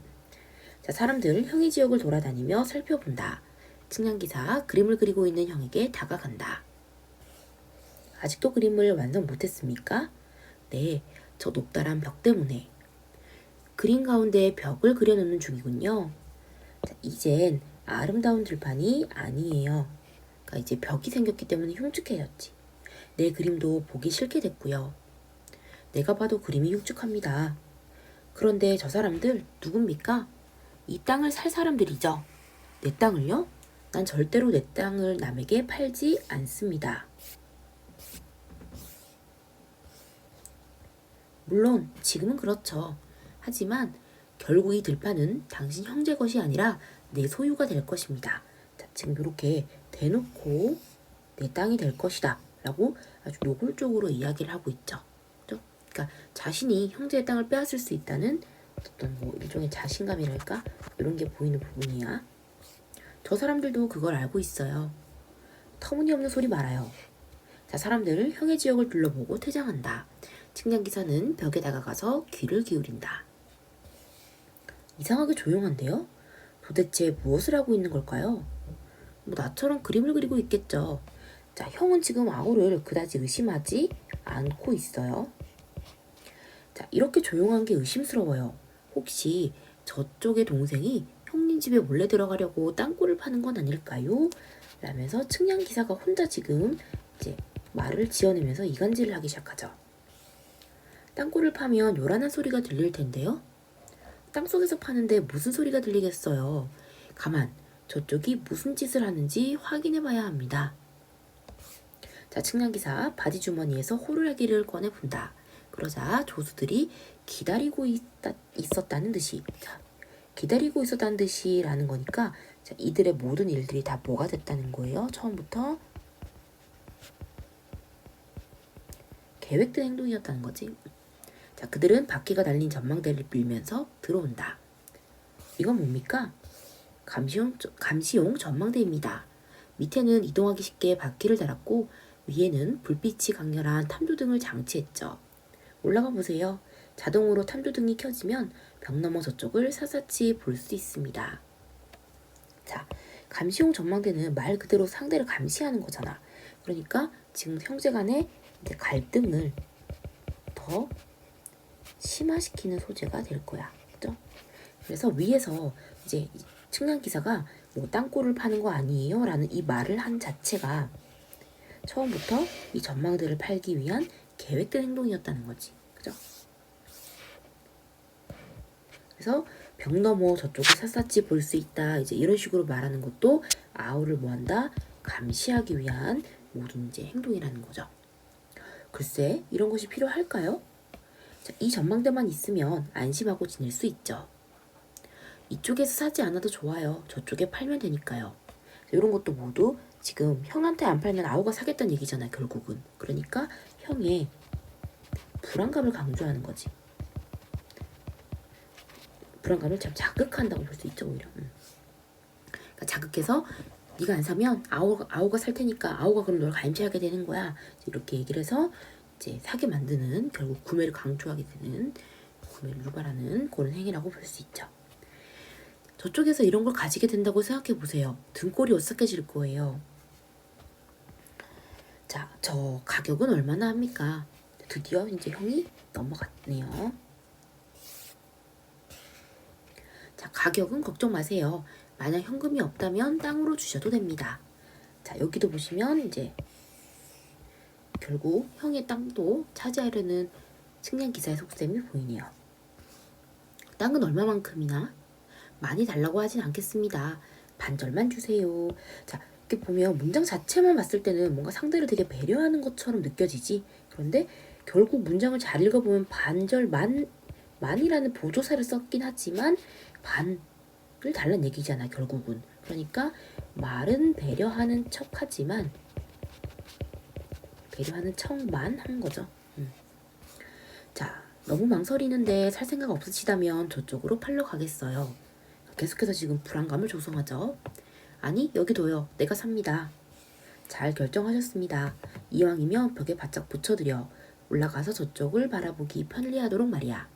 S1: 자, 사람들 형의 지역을 돌아다니며 살펴본다. 측량기사 그림을 그리고 있는 형에게 다가간다. 아직도 그림을 완성 못했습니까? 네, 저 높다란 벽 때문에. 그림 가운데 벽을 그려놓는 중이군요. 자, 이젠 아름다운 들판이 아니에요. 그러니까 이제 벽이 생겼기 때문에 흉측해졌지. 내 그림도 보기 싫게 됐고요. 내가 봐도 그림이 흉측합니다. 그런데 저 사람들 누굽니까? 이 땅을 살 사람들이죠. 내 땅을요? 난 절대로 내 땅을 남에게 팔지 않습니다. 물론 지금은 그렇죠. 하지만 결국 이 들판은 당신 형제 것이 아니라 내 소유가 될 것입니다. 자, 지금 이렇게 대놓고 내 땅이 될 것이다 라고 아주 노골적으로 이야기를 하고 있죠. 그렇죠? 그러니까 자신이 형제의 땅을 빼앗을 수 있다는 어떤 뭐 일종의 자신감이랄까 이런 게 보이는 부분이야. 저 사람들도 그걸 알고 있어요. 터무니없는 소리 말아요. 자, 사람들 형의 지역을 둘러보고 퇴장한다. 측량기사는 벽에 다가가서 귀를 기울인다. 이상하게 조용한데요? 도대체 무엇을 하고 있는 걸까요? 뭐 나처럼 그림을 그리고 있겠죠. 자, 형은 지금 아우를 그다지 의심하지 않고 있어요. 자, 이렇게 조용한 게 의심스러워요. 혹시 저쪽의 동생이 형님 집에 몰래 들어가려고 땅굴을 파는 건 아닐까요? 라면서 측량기사가 혼자 지금 이제 말을 지어내면서 이간질을 하기 시작하죠. 땅굴을 파면 요란한 소리가 들릴 텐데요. 땅속에서 파는데 무슨 소리가 들리겠어요. 가만, 저쪽이 무슨 짓을 하는지 확인해 봐야 합니다. 자, 측량기사 바지 주머니에서 호루라기를 꺼내 본다. 그러자 조수들이 기다리고 있었다는 듯이, 자, 기다리고 있었다는 듯이라는 거니까 자, 이들의 모든 일들이 다 뭐가 됐다는 거예요. 처음부터 계획된 행동이었다는 거지. 자, 그들은 바퀴가 달린 전망대를 밀면서 들어온다. 이건 뭡니까? 감시용 전망대입니다. 밑에는 이동하기 쉽게 바퀴를 달았고 위에는 불빛이 강렬한 탐조등을 장치했죠. 올라가 보세요. 자동으로 탐조등이 켜지면 벽 너머 저쪽을 샅샅이 볼 수 있습니다. 자, 감시용 전망대는 말 그대로 상대를 감시하는 거잖아. 그러니까 지금 형제 간의 이제 갈등을 더 심화시키는 소재가 될 거야. 그죠? 그래서 위에서 이제 측량 기사가 뭐 땅굴을 파는 거 아니에요? 라는 이 말을 한 자체가 처음부터 이 전망대를 팔기 위한 계획된 행동이었다는 거지. 그죠? 그래서 벽 너머 저쪽을 샅샅이 볼 수 있다. 이제 이런 식으로 말하는 것도 아우를 뭐한다? 감시하기 위한 모든 이제 행동이라는 거죠. 글쎄, 이런 것이 필요할까요? 자, 이 전망대만 있으면 안심하고 지낼 수 있죠. 이쪽에서 사지 않아도 좋아요. 저쪽에 팔면 되니까요. 이런 것도 모두 지금 형한테 안 팔면 아우가 사겠다는 얘기잖아요. 결국은. 그러니까 형의 불안감을 강조하는 거지. 불안감을 참 자극한다고 볼 수 있죠. 오히려. 그러니까 자극해서 네가 안 사면 아우가 살 테니까 아우가 그럼 널 감시하게 되는 거야. 이렇게 얘기를 해서 이제 사게 만드는, 결국 구매를 강조하게 되는, 구매를 유발하는 그런 행위라고 볼 수 있죠. 저쪽에서 이런 걸 가지게 된다고 생각해 보세요. 등골이 오싹해질 거예요. 자, 저 가격은 얼마나 합니까? 드디어 이제 형이 넘어갔네요. 자, 가격은 걱정 마세요. 만약 현금이 없다면 땅으로 주셔도 됩니다. 자, 여기도 보시면 이제 결국 형의 땅도 차지하려는 측량 기사의 속셈이 보이네요. 땅은 얼마만큼이나? 많이 달라고 하진 않겠습니다. 반절만 주세요. 자, 이렇게 보면 문장 자체만 봤을 때는 뭔가 상대를 되게 배려하는 것처럼 느껴지지. 그런데 결국 문장을 잘 읽어보면 만이라는 보조사를 썼긴 하지만 반을 달라는 얘기잖아, 결국은. 그러니까 말은 배려하는 척하지만 배려하는 척만 한 거죠. 자, 너무 망설이는데 살 생각 없으시다면 저쪽으로 팔러 가겠어요. 계속해서 지금 불안감을 조성하죠. 아니, 여기도요. 내가 삽니다. 잘 결정하셨습니다. 이왕이면 벽에 바짝 붙여드려 올라가서 저쪽을 바라보기 편리하도록 말이야.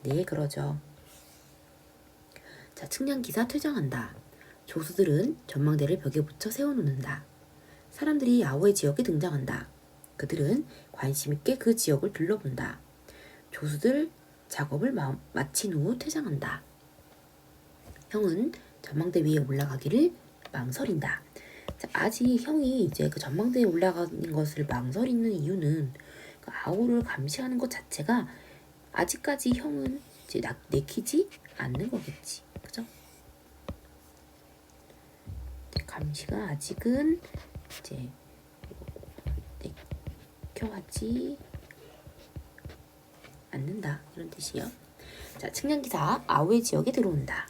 S1: 네, 그러죠. 자, 측량기사 퇴장한다. 조수들은 전망대를 벽에 붙여 세워놓는다. 사람들이 아오의 지역에 등장한다. 그들은 관심 있게 그 지역을 둘러본다. 조수들 작업을 마친 후 퇴장한다. 형은 전망대 위에 올라가기를 망설인다. 자, 아직 형이 이제 그 전망대에 올라가는 것을 망설이는 이유는 그 아우를 감시하는 것 자체가 아직까지 형은 이제 내키지 않는 거겠지. 그죠? 감시가 아직은 이제 내켜하지 않는다. 이런 뜻이요. 자, 측량기사 아우의 지역에 들어온다.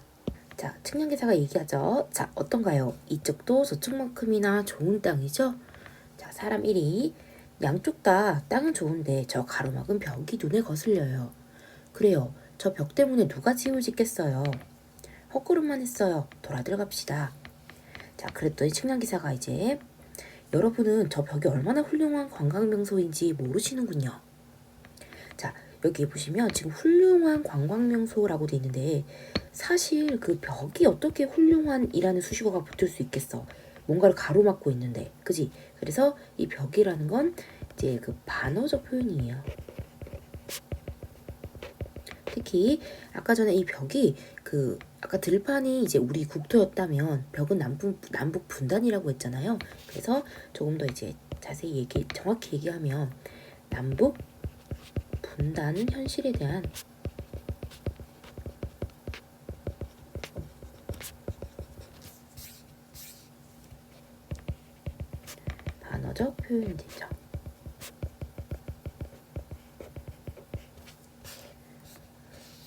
S1: 자, 측량기사가 얘기하죠. 자, 어떤가요? 이쪽도 저쪽만큼이나 좋은 땅이죠? 자, 사람 1위. 양쪽 다 땅은 좋은데 저 가로막은 벽이 눈에 거슬려요. 그래요. 저 벽 때문에 누가 집을 짓겠어요. 헛걸음만 했어요. 돌아들 갑시다. 자, 그랬더니 측량기사가 이제 여러분은 저 벽이 얼마나 훌륭한 관광명소인지 모르시는군요. 자, 여기 보시면 지금 훌륭한 관광명소라고 돼 있는데 사실 그 벽이 어떻게 훌륭한이라는 수식어가 붙을 수 있겠어. 뭔가를 가로막고 있는데, 그지? 그래서 이 벽이라는 건 이제 그 반어적 표현이에요. 특히 아까 전에 이 벽이 그 아까 들판이 이제 우리 국토였다면 벽은 남북 분단이라고 했잖아요. 그래서 조금 더 이제 자세히 정확히 얘기하면 남북 분단 현실에 대한 반어적 표현이 되죠.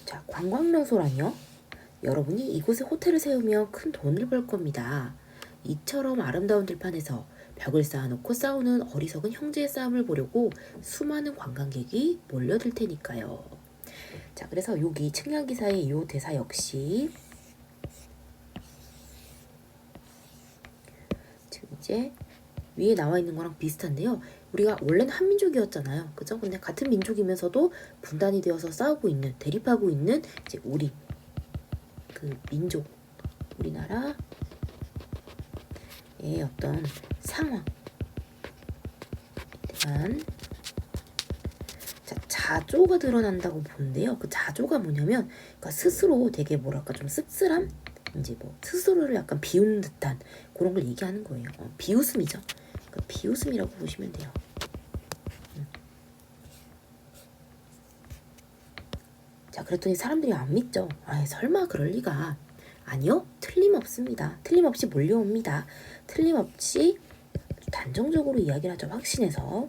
S1: 자, 관광명소라뇨? 여러분이 이곳에 호텔을 세우면 큰 돈을 벌 겁니다. 이처럼 아름다운 들판에서 벽을 쌓아놓고 싸우는 어리석은 형제의 싸움을 보려고 수많은 관광객이 몰려들 테니까요. 자, 그래서 여기 측량기사의 이 대사 역시 지금 이제 위에 나와 있는 거랑 비슷한데요. 우리가 원래는 한민족이었잖아요. 그죠? 근데 같은 민족이면서도 분단이 되어서 싸우고 있는, 대립하고 있는 이제 우리 그 민족, 우리나라의 어떤 상황에 대한 자조가 드러난다고 보는데요. 그 자조가 뭐냐면, 그러니까 스스로 되게 뭐랄까 좀 씁쓸함? 이제 뭐 스스로를 약간 비웃는 듯한 그런 걸 얘기하는 거예요. 비웃음이죠. 그러니까 비웃음이라고 보시면 돼요. 자, 그랬더니 사람들이 안 믿죠. 설마 그럴 리가. 아니요, 틀림없습니다. 틀림없이 몰려옵니다. 틀림없이 단정적으로 이야기를 하죠. 확신해서.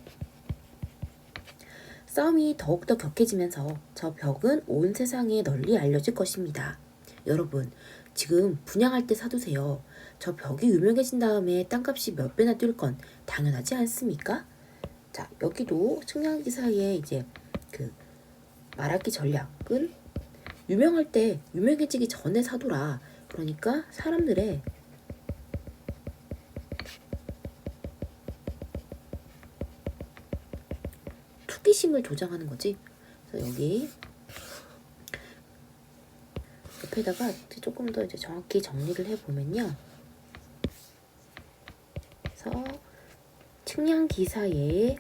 S1: 싸움이 더욱더 격해지면서 저 벽은 온 세상에 널리 알려질 것입니다. 여러분, 지금 분양할 때 사두세요. 저 벽이 유명해진 다음에 땅값이 몇 배나 뛸 건 당연하지 않습니까? 자, 여기도 측량 기사에 이제 그 말하기 전략은 유명할 때 유명해지기 전에 사두라. 그러니까 사람들의 투기심을 조장하는 거지. 그래서 여기 옆에다가 조금 더 이제 정확히 정리를 해보면요. 그래서 측량 기사의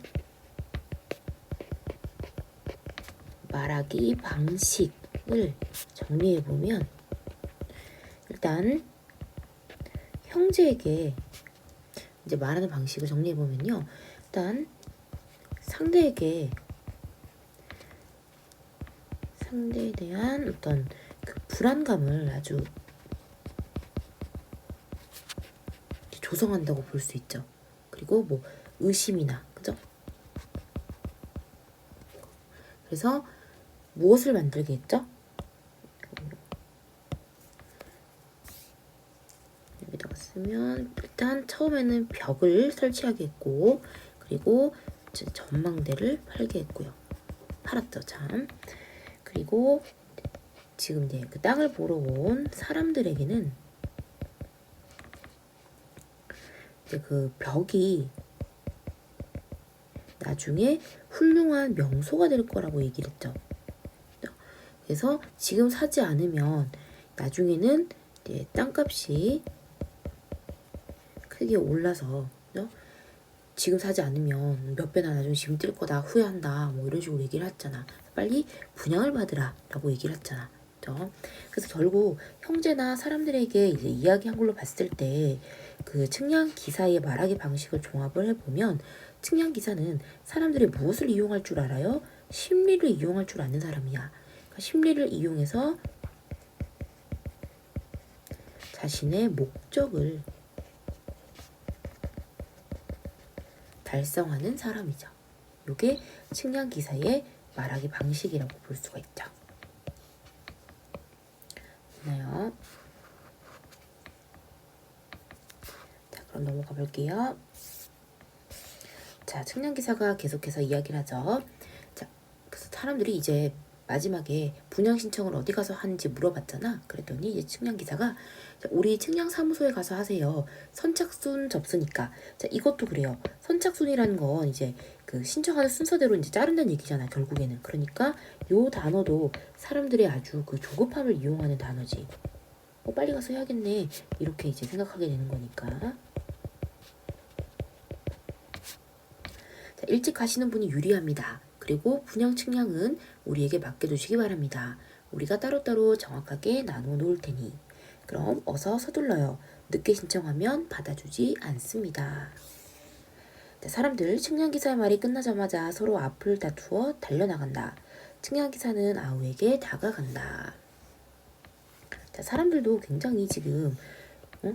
S1: 말하기 방식을 정리해보면, 일단 형제에게 이제 말하는 방식을 정리해보면요. 일단 상대에 대한 어떤 그 불안감을 아주 조성한다고 볼 수 있죠. 그리고 뭐 의심이나, 그죠? 그래서 무엇을 만들게 했죠? 여기다가 쓰면 일단 처음에는 벽을 설치하게 했고, 그리고 전망대를 팔게 했고요. 팔았죠, 참. 그리고 지금 이제 그 땅을 보러 온 사람들에게는 이제 그 벽이 나중에 훌륭한 명소가 될 거라고 얘기를 했죠. 그래서 지금 사지 않으면 나중에는 이제 땅값이 크게 올라서, 지금 사지 않으면 몇 배나 나중에 지금 뛸 거다, 후회한다, 뭐 이런 식으로 얘기를 했잖아. 빨리 분양을 받으라 라고 얘기를 했잖아. 그래서 결국 형제나 사람들에게 이제 이야기한 걸로 봤을 때 그 측량 기사의 말하기 방식을 종합을 해보면, 측량 기사는 사람들이 무엇을 이용할 줄 알아요? 심리를 이용할 줄 아는 사람이야. 그러니까 심리를 이용해서 자신의 목적을 달성하는 사람이죠. 이게 측량 기사의 말하기 방식이라고 볼 수가 있죠. 됐나요? 자, 그럼 넘어가 볼게요. 자, 측량 기사가 계속해서 이야기를 하죠. 자, 그래서 사람들이 이제 마지막에 분양 신청을 어디 가서 하는지 물어봤잖아. 그랬더니 이제 측량 기사가 우리 측량 사무소에 가서 하세요. 선착순 접수니까. 자, 이것도 그래요. 선착순이라는 건 이제 그 신청하는 순서대로 이제 자른다는 얘기잖아, 결국에는. 그러니까 요 단어도 사람들의 아주 그 조급함을 이용하는 단어지. 빨리 가서 해야겠네, 이렇게 이제 생각하게 되는 거니까. 자, 일찍 가시는 분이 유리합니다. 그리고 분양 측량은 우리에게 맡겨두시기 바랍니다. 우리가 따로따로 정확하게 나눠 놓을 테니. 그럼 어서 서둘러요. 늦게 신청하면 받아주지 않습니다. 자, 사람들 측량기사의 말이 끝나자마자 서로 앞을 다투어 달려나간다. 측량기사는 아우에게 다가간다. 자, 사람들도 굉장히 지금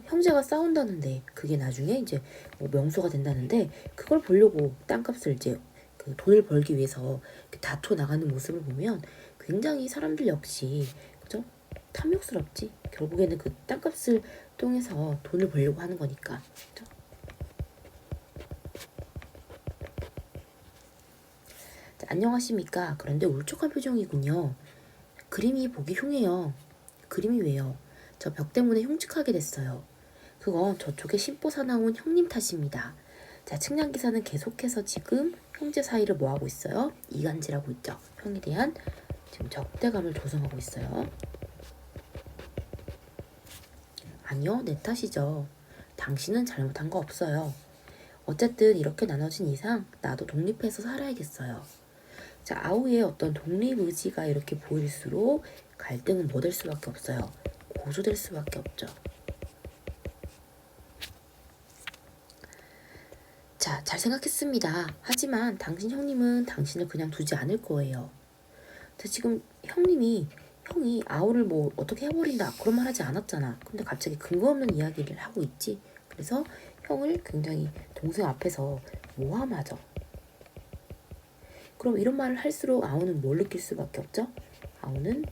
S1: 형제가 싸운다는데, 그게 나중에 이제 뭐 명소가 된다는데, 그걸 보려고 땅값을 이제 그 돈을 벌기 위해서 다투어 나가는 모습을 보면 굉장히 사람들 역시, 그죠? 탐욕스럽지. 결국에는 그 땅값을 통해서 돈을 벌려고 하는 거니까. 그죠? 자, 안녕하십니까. 그런데 울적한 표정이군요. 그림이 보기 흉해요. 그림이 왜요? 저 벽 때문에 흉측하게 됐어요. 그건 저쪽에 심보 사나운 형님 탓입니다. 자, 측량기사는 계속해서 지금 형제 사이를 뭐하고 있어요? 이간질하고 있죠. 형에 대한 지금 적대감을 조성하고 있어요. 아니요, 내 탓이죠. 당신은 잘못한 거 없어요. 어쨌든 이렇게 나눠진 이상 나도 독립해서 살아야겠어요. 자, 아우의 어떤 독립 의지가 이렇게 보일수록 갈등은 뭐 될 수밖에 없어요. 고조될 수밖에 없죠. 자, 잘 생각했습니다. 하지만 당신 형님은 당신을 그냥 두지 않을 거예요. 자, 지금 형이 아우를 뭐 어떻게 해버린다 그런 말 하지 않았잖아. 근데 갑자기 근거 없는 이야기를 하고 있지. 그래서 형을 굉장히 동생 앞에서 모함하죠. 그럼 이런 말을 할수록 아우는 뭘 느낄 수밖에 없죠? 아우는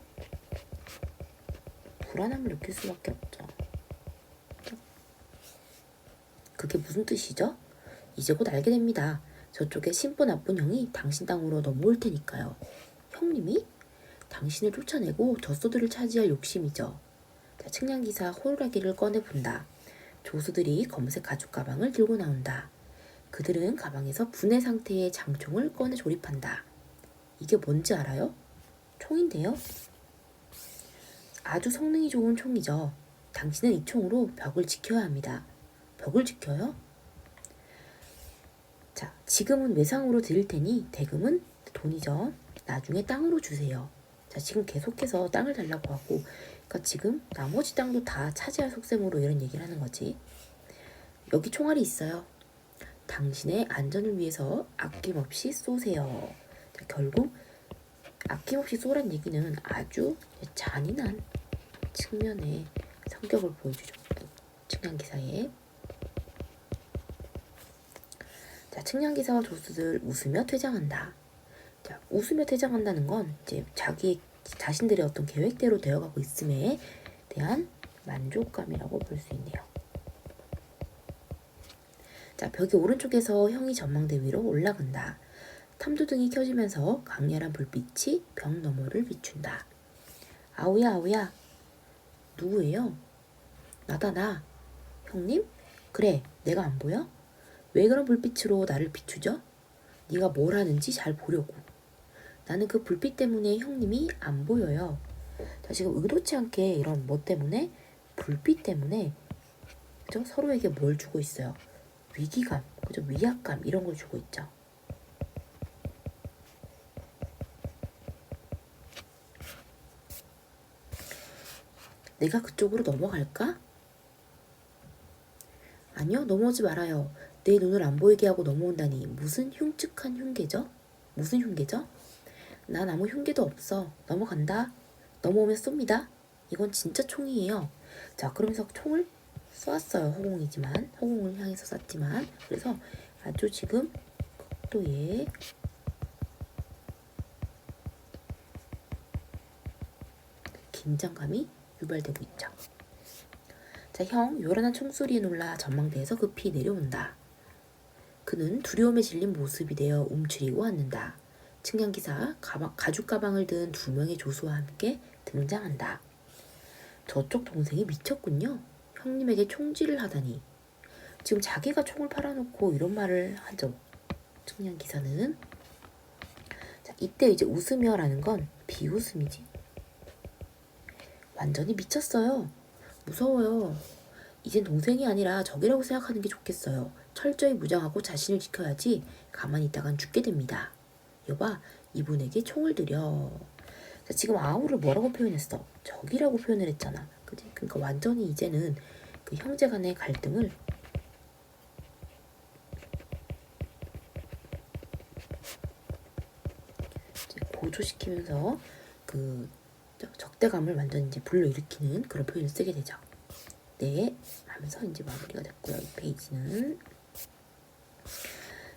S1: 불안함을 느낄 수밖에 없죠. 그게 무슨 뜻이죠? 이제 곧 알게 됩니다. 저쪽에 심보 나쁜 형이 당신 땅으로 넘어올 테니까요. 형님이? 당신을 쫓아내고 젖소들을 차지할 욕심이죠. 자, 측량기사 호루라기를 꺼내본다. 조수들이 검색 가죽 가방을 들고 나온다. 그들은 가방에서 분해 상태의 장총을 꺼내 조립한다. 이게 뭔지 알아요? 총인데요. 아주 성능이 좋은 총이죠. 당신은 이 총으로 벽을 지켜야 합니다. 벽을 지켜요? 자, 지금은 외상으로 드릴 테니 대금은 돈이죠. 나중에 땅으로 주세요. 자, 지금 계속해서 땅을 달라고 하고, 그러니까 지금 나머지 땅도 다 차지할 속셈으로 이런 얘기를 하는 거지. 여기 총알이 있어요. 당신의 안전을 위해서 아낌없이 쏘세요. 자, 결국 아낌없이 쏘란 얘기는 아주 잔인한 측면의 성격을 보여주죠. 측량기사의. 자, 측량기사와 조수들 웃으며 퇴장한다. 자, 웃으며 퇴장한다는 건 이제 자신들의 어떤 계획대로 되어가고 있음에 대한 만족감이라고 볼 수 있네요. 자, 벽의 오른쪽에서 형이 전망대 위로 올라간다. 탐조등이 켜지면서 강렬한 불빛이 벽 너머를 비춘다. 아우야, 아우야. 누구예요? 나다, 나. 형님? 그래, 내가 안 보여? 왜 그런 불빛으로 나를 비추죠? 네가 뭘 하는지 잘 보려고. 나는 그 불빛 때문에 형님이 안 보여요. 자, 지금 의도치 않게 이런 뭐 때문에? 불빛 때문에, 그죠? 서로에게 뭘 주고 있어요? 위기감, 그죠? 위압감 이런 걸 주고 있죠. 내가 그쪽으로 넘어갈까? 아니요, 넘어오지 말아요. 내 눈을 안 보이게 하고 넘어온다니 무슨 흉측한 흉계죠? 무슨 흉계죠? 난 아무 흉계도 없어. 넘어간다. 넘어오면 쏩니다. 이건 진짜 총이에요. 자, 그러면서 총을 쏘았어요. 허공을 향해서 쐈지만, 그래서 아주 지금 극도의 긴장감이 유발되고 있죠. 자, 형 요란한 총소리에 놀라 전망대에서 급히 내려온다. 그는 두려움에 질린 모습이 되어 움츠리고 앉는다. 측량기사 가죽 가방을 든 두 명의 조수와 함께 등장한다. 저쪽 동생이 미쳤군요. 형님에게 총질을 하다니. 지금 자기가 총을 팔아놓고 이런 말을 하죠. 측량기사는. 자, 이때 이제 웃으며라는 건 비웃음이지. 완전히 미쳤어요. 무서워요. 이젠 동생이 아니라 적이라고 생각하는 게 좋겠어요. 철저히 무장하고 자신을 지켜야지 가만히 있다간 죽게 됩니다. 여봐, 이분에게 총을 드려. 자, 지금 아우를 뭐라고 표현했어? 적이라고 표현을 했잖아. 그치? 그러니까 완전히 이제는 그 형제 간의 갈등을 이제 고조시키면서 그 적대감을 완전히 이제 불러일으키는 그런 표현을 쓰게 되죠. 네, 하면서 이제 마무리가 됐고요. 이 페이지는.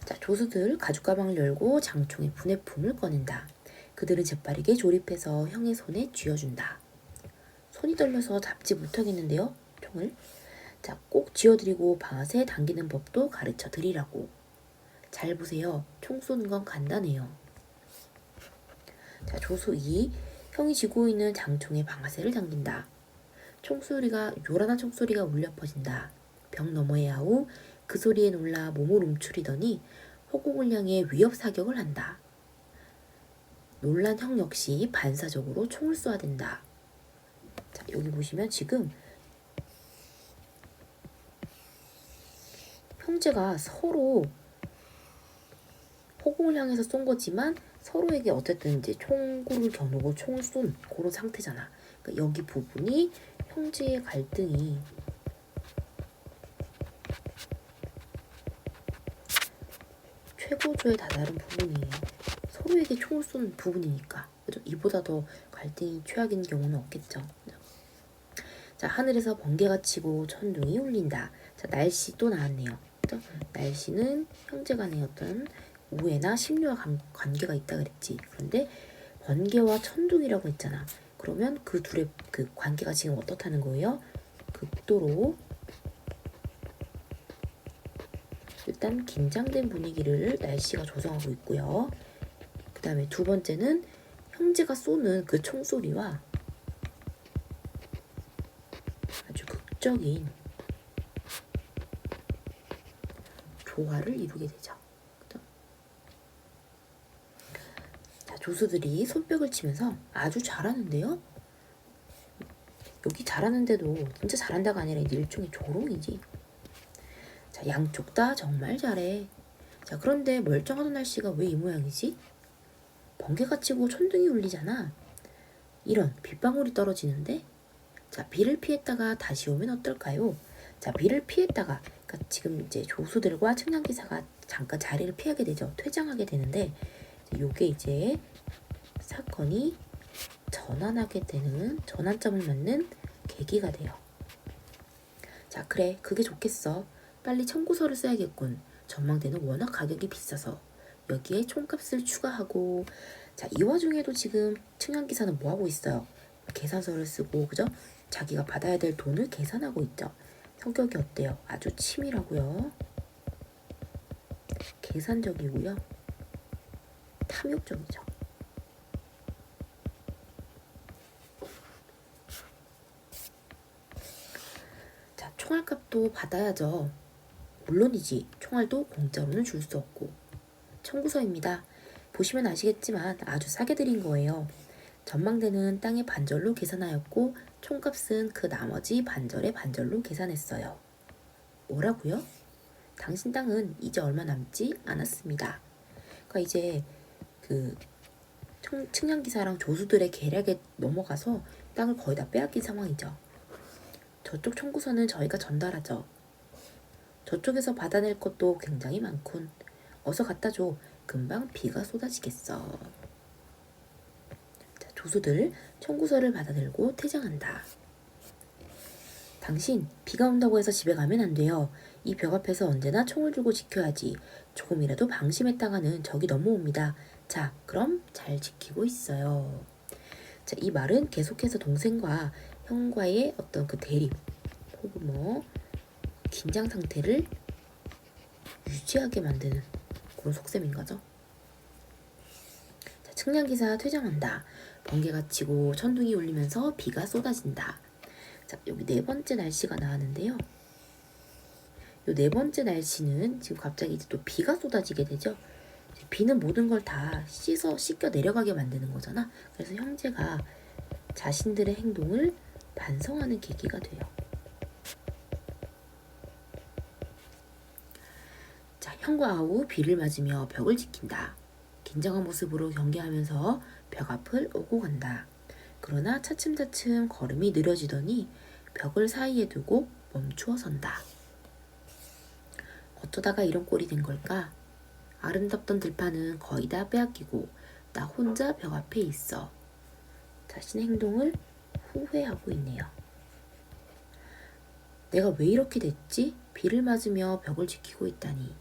S1: 자, 조수들 가죽 가방을 열고 장총의 분해품을 꺼낸다. 그들은 재빠르게 조립해서 형의 손에 쥐어준다. 손이 떨려서 잡지 못하겠는데요, 총을. 자, 꼭 쥐어드리고 방아쇠 당기는 법도 가르쳐 드리라고. 잘 보세요. 총 쏘는 건 간단해요. 자, 조수 2. 형이 쥐고 있는 장총에 방아쇠를 당긴다. 요란한 총소리가 울려 퍼진다. 벽 너머의 아우 그 소리에 놀라 몸을 움츠리더니 허공을 향해 위협 사격을 한다. 놀란 형 역시 반사적으로 총을 쏘아댄다. 자, 여기 보시면 지금 형제가 서로 허공을 향해서 쏜 거지만 서로에게 어쨌든 이제 총구를 겨누고 총을 쏜 그런 상태잖아. 그러니까 여기 부분이 형제의 갈등이 최고조에 다다른 부분이에요. 서로에게 총을 쏘는 부분이니까. 그죠? 이보다 더 갈등이 최악인 경우는 없겠죠. 그죠? 자, 하늘에서 번개가 치고 천둥이 울린다. 자, 날씨 또 나왔네요. 그죠? 날씨는 형제 간의 어떤 우애나 심리와 관계가 있다 그랬지. 그런데 번개와 천둥이라고 했잖아. 그러면 그 둘의 그 관계가 지금 어떻다는 거예요? 극도로 일단 긴장된 분위기를 날씨가 조성하고 있고요. 그 다음에 두 번째는 형제가 쏘는 그 총소리와 아주 극적인 조화를 이루게 되죠. 그죠? 자, 조수들이 손뼉을 치면서 아주 잘하는데요. 여기 잘하는데도 진짜 잘한다가 아니라 이제 일종의 조롱이지. 자, 양쪽 다 정말 잘해. 자, 그런데 멀쩡하던 날씨가 왜 이 모양이지? 번개가 치고 천둥이 울리잖아. 이런 빗방울이 떨어지는데? 자, 비를 피했다가 다시 오면 어떨까요? 자, 비를 피했다가 그러니까 지금 이제 조수들과 측량기사가 잠깐 자리를 피하게 되죠. 퇴장하게 되는데 요게 이제 사건이 전환하게 되는 전환점을 맞는 계기가 돼요. 자, 그래, 그게 좋겠어. 빨리 청구서를 써야겠군. 전망대는 워낙 가격이 비싸서 여기에 총값을 추가하고. 자, 이 와중에도 지금 측량기사는 뭐 하고 있어요? 계산서를 쓰고, 그죠? 자기가 받아야 될 돈을 계산하고 있죠. 성격이 어때요? 아주 치밀하고요. 계산적이고요. 탐욕적이죠. 자, 총알값도 받아야죠. 물론이지. 총알도 공짜로는 줄 수 없고. 청구서입니다. 보시면 아시겠지만 아주 싸게 드린 거예요. 전망대는 땅의 반절로 계산하였고 총값은 그 나머지 반절의 반절로 계산했어요. 뭐라고요? 당신 땅은 이제 얼마 남지 않았습니다. 그러니까 이제 그 측량기사랑 조수들의 계략에 넘어가서 땅을 거의 다 빼앗긴 상황이죠. 저쪽 청구서는 저희가 전달하죠. 저쪽에서 받아낼 것도 굉장히 많군. 어서 갖다 줘. 금방 비가 쏟아지겠어. 자, 조수들 청구서를 받아들고 퇴장한다. 당신 비가 온다고 해서 집에 가면 안 돼요. 이 벽 앞에서 언제나 총을 들고 지켜야지. 조금이라도 방심했다가는 적이 넘어옵니다. 자, 그럼 잘 지키고 있어요. 자, 이 말은 계속해서 동생과 형과의 어떤 그 대립 혹은 뭐 긴장 상태를 유지하게 만드는 그런 속셈인 거죠. 자, 측량기사 퇴장한다. 번개가 치고 천둥이 울리면서 비가 쏟아진다. 자, 여기 네 번째 날씨가 나왔는데요. 요 네 번째 날씨는 지금 갑자기 이제 또 비가 쏟아지게 되죠. 비는 모든 걸 다 씻겨 내려가게 만드는 거잖아. 그래서 형제가 자신들의 행동을 반성하는 계기가 돼요. 자, 형과 아우 비를 맞으며 벽을 지킨다. 긴장한 모습으로 경계하면서 벽 앞을 오고 간다. 그러나 차츰차츰 걸음이 느려지더니 벽을 사이에 두고 멈추어 선다. 어쩌다가 이런 꼴이 된 걸까? 아름답던 들판은 거의 다 빼앗기고 나 혼자 벽 앞에 있어. 자신의 행동을 후회하고 있네요. 내가 왜 이렇게 됐지? 비를 맞으며 벽을 지키고 있다니.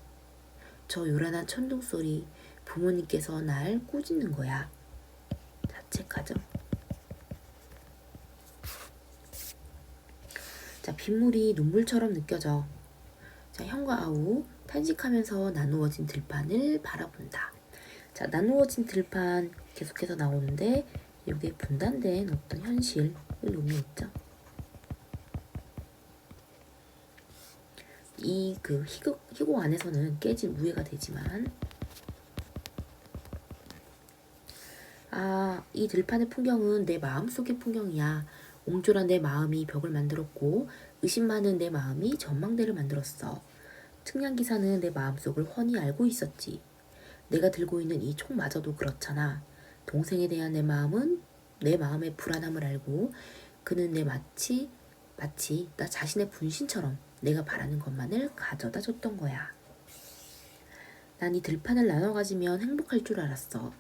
S1: 저 요란한 천둥 소리, 부모님께서 날 꾸짖는 거야. 자책하죠. 자, 빗물이 눈물처럼 느껴져. 자, 형과 아우 탄식하면서 나누어진 들판을 바라본다. 자, 나누어진 들판 계속해서 나오는데 이게 분단된 어떤 현실을 의미했죠. 이 그 희곡 안에서는 깨진 우애가 되지만, 이 들판의 풍경은 내 마음속의 풍경이야. 옹졸한 내 마음이 벽을 만들었고 의심 많은 내 마음이 전망대를 만들었어. 측량기사는 내 마음속을 훤히 알고 있었지. 내가 들고 있는 이 총마저도 그렇잖아. 동생에 대한 내 마음은 내 마음의 불안함을 알고 그는 마치 나 자신의 분신처럼 내가 바라는 것만을 가져다 줬던 거야. 난 이 들판을 나눠 가지면 행복할 줄 알았어.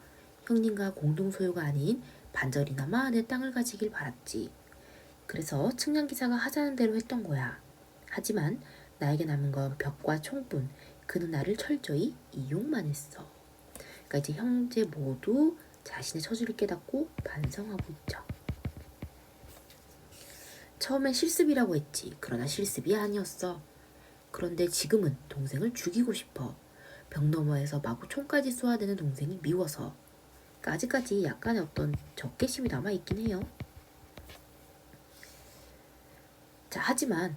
S1: 형님과 공동 소유가 아닌 반절이나마 내 땅을 가지길 바랐지. 그래서 측량기사가 하자는 대로 했던 거야. 하지만 나에게 남은 건 벽과 총뿐. 그는 나를 철저히 이용만 했어. 그러니까 이제 형제 모두 자신의 처지를 깨닫고 반성하고 있죠. 처음엔 실습이라고 했지. 그러나 실습이 아니었어. 그런데 지금은 동생을 죽이고 싶어. 벽 너머에서 마구 총까지 쏘아대는 동생이 미워서. 그러니까 아직까지 약간의 어떤 적개심이 남아있긴 해요. 자, 하지만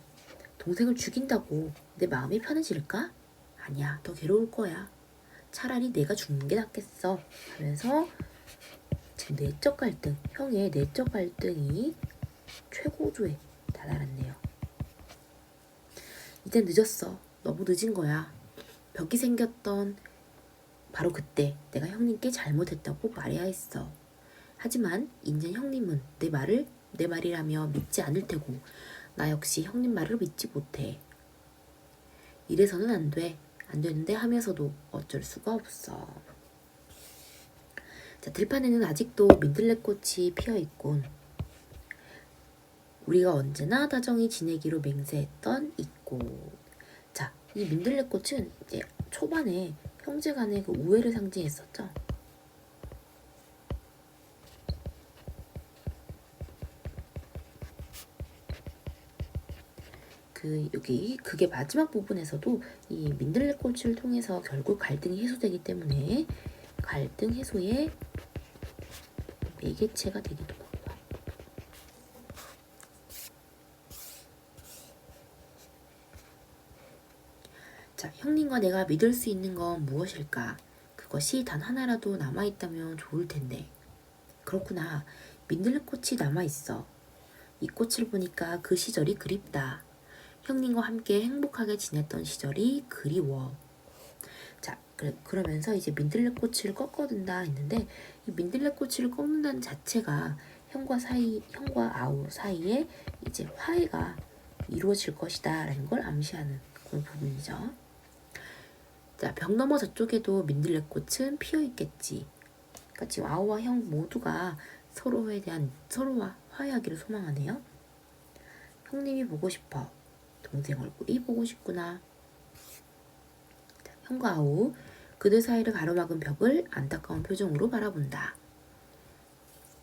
S1: 동생을 죽인다고 내 마음이 편해질까? 아니야, 더 괴로울 거야. 차라리 내가 죽는 게 낫겠어. 하면서 지금 내적 갈등, 형의 내적 갈등이 최고조에 다다랐네요. 이젠 늦었어. 너무 늦은 거야. 벽이 생겼던 바로 그때 내가 형님께 잘못했다고 말해야 했어. 하지만 이제 형님은 내 말이라며 믿지 않을 테고 나 역시 형님 말을 믿지 못해. 이래서는 안 돼. 안 되는데 하면서도 어쩔 수가 없어. 자, 들판에는 아직도 민들레꽃이 피어있군. 우리가 언제나 다정히 지내기로 맹세했던 이꽃. 자, 이 민들레꽃은 이제 초반에 형제간의 그 우애를 상징했었죠. 그게 마지막 부분에서도 이 민들레꽃을 통해서 결국 갈등이 해소되기 때문에 갈등 해소의 매개체가 되기도 합니다. 자, 형님과 내가 믿을 수 있는 건 무엇일까? 그것이 단 하나라도 남아있다면 좋을 텐데. 그렇구나. 민들레꽃이 남아있어. 이 꽃을 보니까 그 시절이 그립다. 형님과 함께 행복하게 지냈던 시절이 그리워. 자, 그러면서 이제 민들레꽃을 꺾어둔다 했는데 이 민들레꽃을 꺾는다는 자체가 형과 아우 사이에 이제 화해가 이루어질 것이다 라는 걸 암시하는 그런 부분이죠. 자, 벽 너머 저쪽에도 민들레꽃은 피어있겠지. 그러니까 지금 아우와 형 모두가 서로와 화해하기를 소망하네요. 형님이 보고 싶어. 동생 얼굴이 보고 싶구나. 자, 형과 아우 그들 사이를 가로막은 벽을 안타까운 표정으로 바라본다.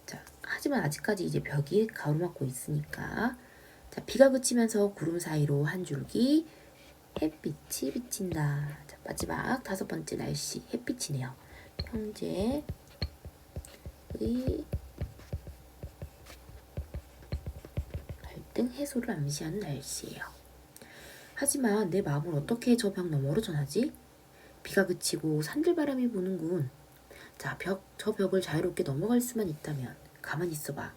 S1: 자, 하지만 아직까지 이제 벽이 가로막고 있으니까 자, 비가 그치면서 구름 사이로 한 줄기 햇빛이 비친다. 자, 마지막 5번째 날씨 햇빛이네요. 형제의 갈등 해소를 암시하는 날씨예요. 하지만 내 마음을 어떻게 저 벽 너머로 전하지? 비가 그치고 산들바람이 부는군. 자, 저 벽을 자유롭게 넘어갈 수만 있다면 가만히 있어봐.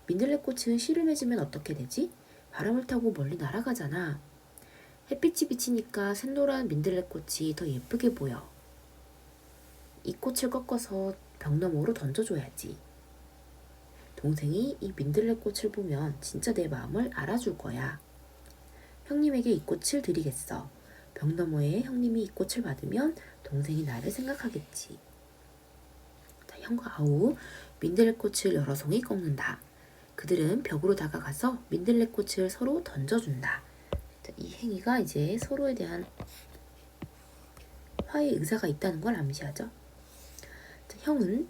S1: 민들레꽃은 씨를 맺으면 어떻게 되지? 바람을 타고 멀리 날아가잖아. 햇빛이 비치니까 샛노란 민들레꽃이 더 예쁘게 보여. 이 꽃을 꺾어서 벽 너머로 던져줘야지. 동생이 이 민들레꽃을 보면 진짜 내 마음을 알아줄 거야. 형님에게 이 꽃을 드리겠어. 벽 너머에 형님이 이 꽃을 받으면 동생이 나를 생각하겠지. 자, 형과 아우 민들레꽃을 여러 송이 꺾는다. 그들은 벽으로 다가가서 민들레꽃을 서로 던져준다. 자, 이 행위가 이제 서로에 대한 화해 의사가 있다는 걸 암시하죠. 자, 형은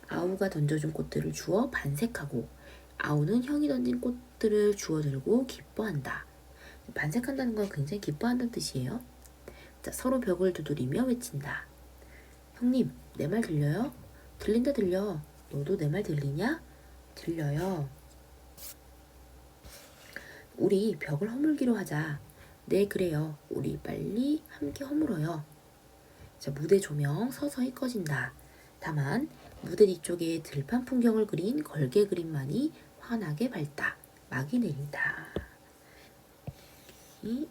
S1: 아우가 던져준 꽃들을 주워 반색하고 아우는 형이 던진 꽃들을 주워 들고 기뻐한다. 반색한다는 건 굉장히 기뻐한다는 뜻이에요. 자, 서로 벽을 두드리며 외친다. 형님, 내 말 들려요? 들린다 들려. 너도 내 말 들리냐? 들려요. 우리 벽을 허물기로 하자. 네, 그래요. 우리 빨리 함께 허물어요. 자, 무대 조명 서서히 꺼진다. 다만 무대 뒤쪽에 들판 풍경을 그린 걸개 그림만이 환하게 밝다. 막이 내린다. 그래서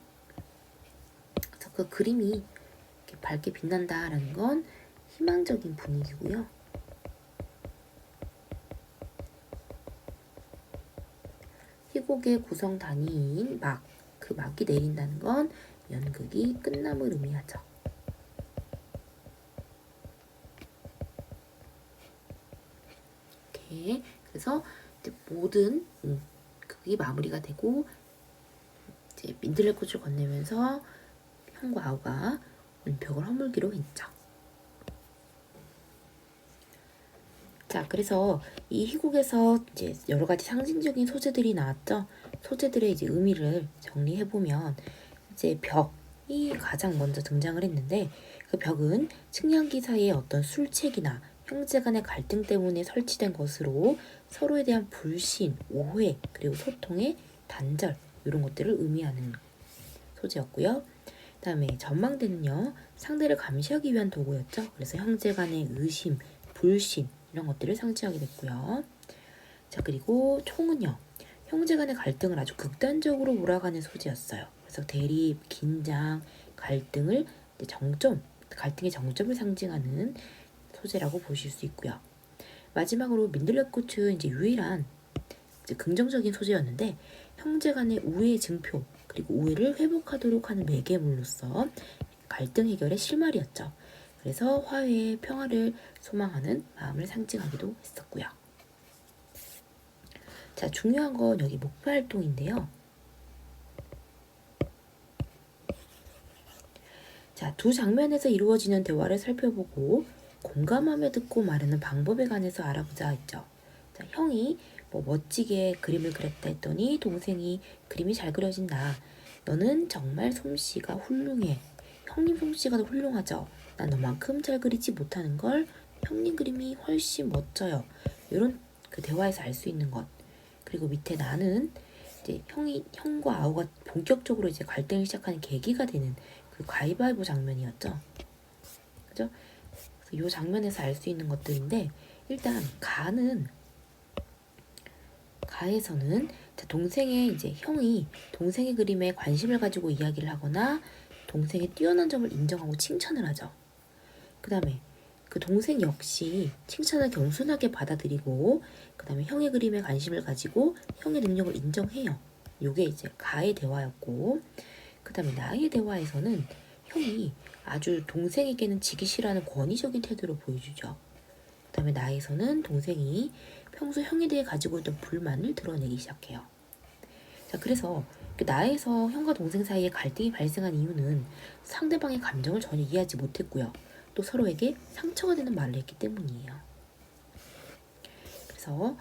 S1: 그 그림이 이렇게 밝게 빛난다라는 건 희망적인 분위기고요. 희곡의 구성 단위인 막, 그 막이 내린다는 건 연극이 끝남을 의미하죠. 이렇게 그래서 이제 모든 극이 마무리가 되고 이제 민들레꽃을 건네면서 형과 아우가 벽을 허물기로 했죠. 자, 그래서 이 희곡에서 이제 여러 가지 상징적인 소재들이 나왔죠. 소재들의 이제 의미를 정리해 보면 이제 벽이 가장 먼저 등장을 했는데, 그 벽은 측량기 사이의 어떤 술책이나 형제 간의 갈등 때문에 설치된 것으로 서로에 대한 불신, 오해, 그리고 소통의 단절, 이런 것들을 의미하는 소재였고요. 그 다음에 전망대는요, 상대를 감시하기 위한 도구였죠. 그래서 형제 간의 의심, 불신, 이런 것들을 상징하게 됐고요. 자, 그리고 총은요, 형제 간의 갈등을 아주 극단적으로 몰아가는 소재였어요. 그래서 대립, 긴장, 갈등의 정점을 상징하는 소재라고 보실 수 있고요. 마지막으로 민들레꽃은 이제 유일한 이제 긍정적인 소재였는데, 형제 간의 우애의 증표, 그리고 우애를 회복하도록 하는 매개물로서 갈등 해결의 실마리였죠. 그래서 화해의 평화를 소망하는 마음을 상징하기도 했었고요. 자, 중요한 건 여기 목표 활동인데요. 자, 두 장면에서 이루어지는 대화를 살펴보고 공감하며 듣고 말하는 방법에 관해서 알아보자 했죠. 자, 형이 뭐 멋지게 그림을 그렸다 했더니 동생이 그림이 잘 그려진다. 너는 정말 솜씨가 훌륭해. 형님 솜씨가 더 훌륭하죠. 난 너만큼 잘 그리지 못하는 걸 형님 그림이 훨씬 멋져요. 이런 그 대화에서 알 수 있는 것. 그리고 밑에 나는 이제 형과 아우가 본격적으로 이제 갈등을 시작하는 계기가 되는 그 가위바위보 장면이었죠. 그죠? 그래서 이 장면에서 알 수 있는 것들인데, 일단 가에서는 동생의 이제 형이 동생의 그림에 관심을 가지고 이야기를 하거나 동생의 뛰어난 점을 인정하고 칭찬을 하죠. 그 다음에 그 동생 역시 칭찬을 겸손하게 받아들이고, 그 다음에 형의 그림에 관심을 가지고 형의 능력을 인정해요. 요게 이제 가의 대화였고, 그 다음에 나의 대화에서는 형이 아주 동생에게는 지기 싫어하는 권위적인 태도를 보여주죠. 그 다음에 나에서는 동생이 평소 형에 대해 가지고 있던 불만을 드러내기 시작해요. 자, 그래서 나에서 형과 동생 사이에 갈등이 발생한 이유는 상대방의 감정을 전혀 이해하지 못했고요. 또 서로에게 상처가 되는 말을 했기 때문이에요. 그래서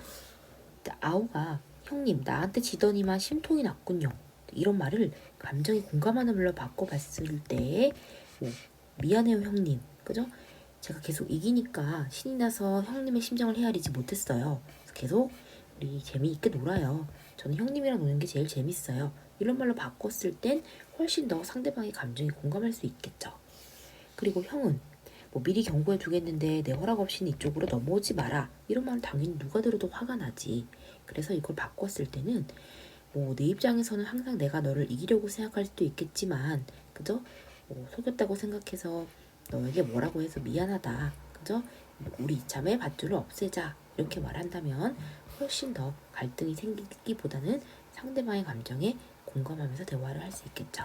S1: 아우가 형님 나한테 지더니만 심통이 났군요. 이런 말을 감정이 공감하는 말로 바꿔봤을 때 미안해요 형님. 그죠? 제가 계속 이기니까 신이 나서 형님의 심정을 헤아리지 못했어요. 그래서 계속 우리 재미있게 놀아요. 저는 형님이랑 노는 게 제일 재밌어요. 이런 말로 바꿨을 땐 훨씬 더 상대방의 감정에 공감할 수 있겠죠. 그리고 형은 미리 경고해 두겠는데 내 허락 없이는 이쪽으로 넘어오지 마라. 이런 말은 당연히 누가 들어도 화가 나지. 그래서 이걸 바꿨을 때는 내 입장에서는 항상 내가 너를 이기려고 생각할 수도 있겠지만, 그죠? 속였다고 생각해서 너에게 뭐라고 해서 미안하다. 그죠? 우리 이참에 밧줄을 없애자. 이렇게 말한다면 훨씬 더 갈등이 생기기보다는 상대방의 감정에 공감하면서 대화를 할 수 있겠죠.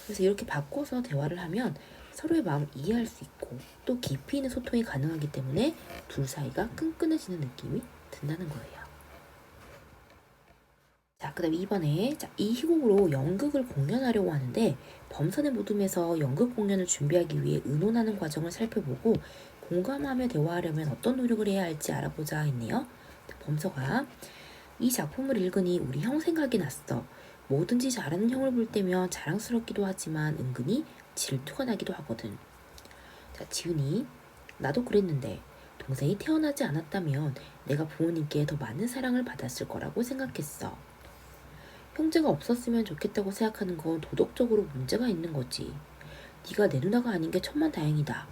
S1: 그래서 이렇게 바꿔서 대화를 하면 서로의 마음을 이해할 수 있고 또 깊이 있는 소통이 가능하기 때문에 둘 사이가 끈끈해지는 느낌이 든다는 거예요. 자, 그 다음에 이번에 이 희곡으로 연극을 공연하려고 하는데, 범선의 무덤에서 연극 공연을 준비하기 위해 의논하는 과정을 살펴보고 공감하며 대화하려면 어떤 노력을 해야 할지 알아보자 했네요. 범서가 이 작품을 읽으니 우리 형 생각이 났어. 뭐든지 잘하는 형을 볼 때면 자랑스럽기도 하지만 은근히 질투가 나기도 하거든. 자, 지은이 나도 그랬는데 동생이 태어나지 않았다면 내가 부모님께 더 많은 사랑을 받았을 거라고 생각했어. 형제가 없었으면 좋겠다고 생각하는 건 도덕적으로 문제가 있는 거지. 네가 내 누나가 아닌 게 천만다행이다.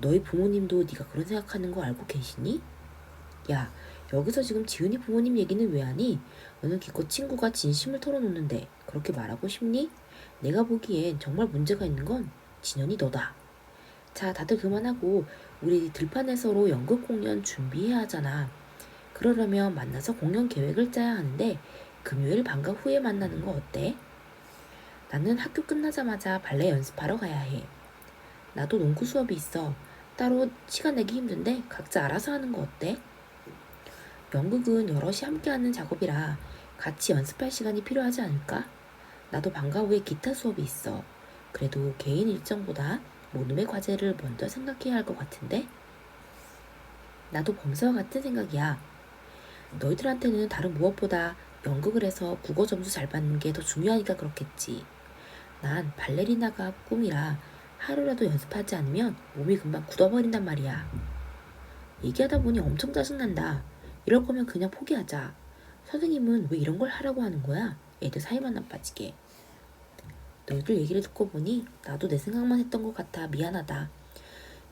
S1: 너희 부모님도 네가 그런 생각하는 거 알고 계시니? 야, 여기서 지금 지은이 부모님 얘기는 왜 하니? 너는 기껏 친구가 진심을 털어놓는데 그렇게 말하고 싶니? 내가 보기엔 정말 문제가 있는 건 진현이 너다. 자, 다들 그만하고 우리 들판에서로 연극 공연 준비해야 하잖아. 그러려면 만나서 공연 계획을 짜야 하는데 금요일 방과 후에 만나는 거 어때? 나는 학교 끝나자마자 발레 연습하러 가야 해. 나도 농구 수업이 있어. 따로 시간 내기 힘든데 각자 알아서 하는 거 어때? 연극은 여럿이 함께하는 작업이라 같이 연습할 시간이 필요하지 않을까? 나도 방과 후에 기타 수업이 있어. 그래도 개인 일정보다 모둠의 과제를 먼저 생각해야 할 것 같은데? 나도 범서와 같은 생각이야. 너희들한테는 다른 무엇보다 연극을 해서 국어 점수 잘 받는 게 더 중요하니까 그렇겠지. 난 발레리나가 꿈이라 하루라도 연습하지 않으면 몸이 금방 굳어버린단 말이야. 얘기하다 보니 엄청 짜증난다. 이럴 거면 그냥 포기하자. 선생님은 왜 이런 걸 하라고 하는 거야? 애들 사이만 나빠지게. 너희들 얘기를 듣고 보니 나도 내 생각만 했던 것 같아 미안하다.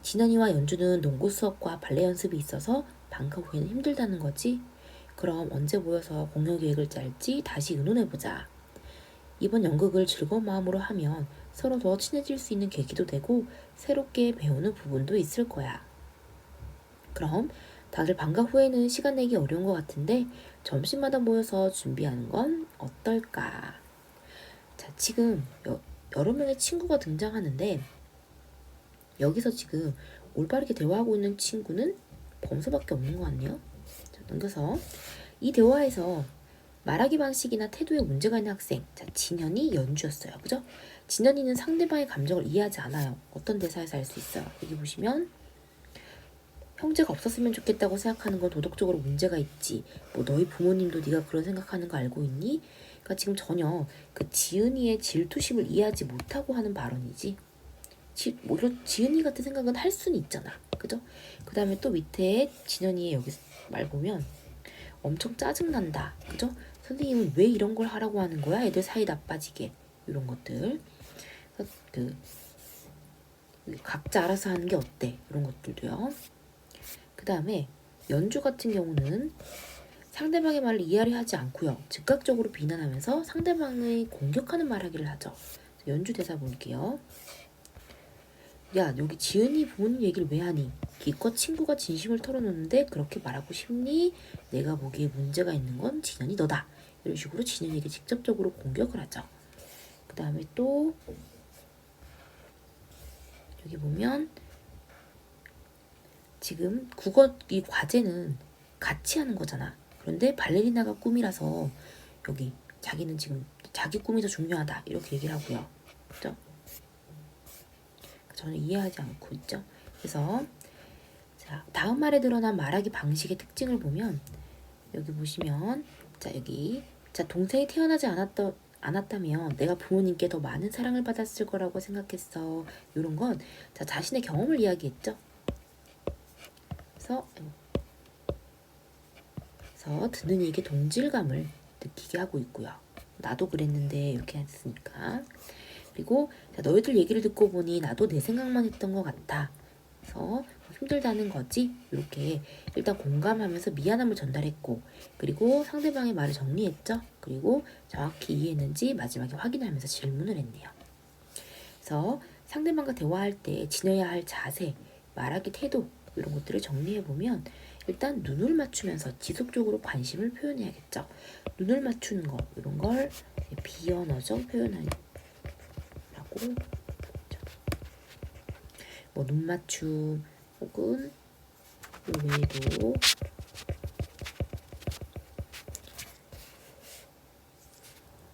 S1: 진환이와 연주는 농구 수업과 발레 연습이 있어서 방과 후에는 힘들다는 거지? 그럼 언제 모여서 공연 계획을 짤지 다시 의논해보자. 이번 연극을 즐거운 마음으로 하면 서로 더 친해질 수 있는 계기도 되고 새롭게 배우는 부분도 있을 거야. 그럼 다들 방과 후에는 시간 내기 어려운 것 같은데 점심마다 모여서 준비하는 건 어떨까? 자, 지금 여러 명의 친구가 등장하는데 여기서 지금 올바르게 대화하고 있는 친구는 범서밖에 없는 것 같네요. 자, 넘겨서 이 대화에서 말하기 방식이나 태도에 문제가 있는 학생, 자, 진현이 연주였어요. 그죠? 진현이는 상대방의 감정을 이해하지 않아요. 어떤 대사에서 알 수 있어요. 여기 보시면 형제가 없었으면 좋겠다고 생각하는 건 도덕적으로 문제가 있지. 뭐 너희 부모님도 네가 그런 생각하는 거 알고 있니? 그러니까 지금 전혀 그 지은이의 질투심을 이해하지 못하고 하는 발언이지. 뭐 이런 지은이 같은 생각은 할 수는 있잖아. 그죠? 그 다음에 또 밑에 진현이의 여기 말 보면 엄청 짜증난다. 그죠? 선생님은 왜 이런 걸 하라고 하는 거야? 애들 사이 나빠지게. 이런 것들. 그 각자 알아서 하는 게 어때? 이런 것들도요. 그 다음에 연주 같은 경우는 상대방의 말을 이해하려 하지 않고요. 즉각적으로 비난하면서 상대방의 공격하는 말하기를 하죠. 연주 대사 볼게요. 야, 여기 지은이 부모님 얘기를 왜 하니? 기껏 친구가 진심을 털어놓는데 그렇게 말하고 싶니? 내가 보기에 문제가 있는 건 진현이 너다. 이런 식으로 진현이에게 직접적으로 공격을 하죠. 그 다음에 또 여기 보면 지금 국어 이 과제는 같이 하는 거잖아. 그런데 발레리나가 꿈이라서 여기 자기는 지금 자기 꿈이 더 중요하다. 이렇게 얘기를 하고요. 그죠? 저는 이해하지 않고 있죠. 그래서 자, 다음 말에 드러난 말하기 방식의 특징을 보면 여기 보시면 자, 여기 자, 동생이 태어나지 않았다면 내가 부모님께 더 많은 사랑을 받았을 거라고 생각했어. 이런 건 자, 자신의 경험을 이야기했죠. 그래서 듣는 이에게 동질감을 느끼게 하고 있고요. 나도 그랬는데 이렇게 했으니까. 그리고 자, 너희들 얘기를 듣고 보니 나도 내 생각만 했던 것 같아. 그래서 힘들다는 거지. 이렇게 일단 공감하면서 미안함을 전달했고 그리고 상대방의 말을 정리했죠. 그리고 정확히 이해했는지 마지막에 확인하면서 질문을 했네요. 그래서 상대방과 대화할 때 지녀야 할 자세, 말하기 태도 이런 것들을 정리해보면 일단 눈을 맞추면서 지속적으로 관심을 표현해야겠죠. 눈을 맞추는 거 이런 걸 비언어적 표현하라고 뭐 눈 맞춤 혹은 그 외에도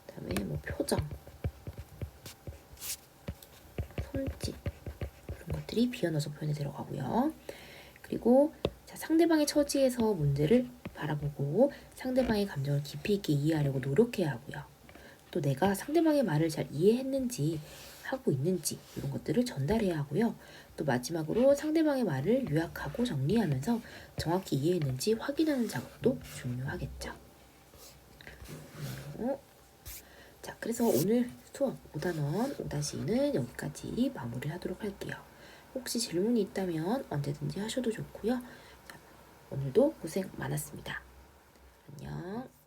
S1: 그다음에 뭐 표정, 손짓 이런 것들이 비언어적 표현에 들어가고요. 그리고 자, 상대방의 처지에서 문제를 바라보고 상대방의 감정을 깊이 있게 이해하려고 노력해야 하고요. 또 내가 상대방의 말을 잘 이해했는지 하고 있는지 이런 것들을 전달해야 하고요. 또 마지막으로 상대방의 말을 요약하고 정리하면서 정확히 이해했는지 확인하는 작업도 중요하겠죠. 자, 그래서 오늘 수업 5단원 5-2는 여기까지 마무리하도록 할게요. 혹시 질문이 있다면 언제든지 하셔도 좋고요. 자, 오늘도 고생 많았습니다. 안녕.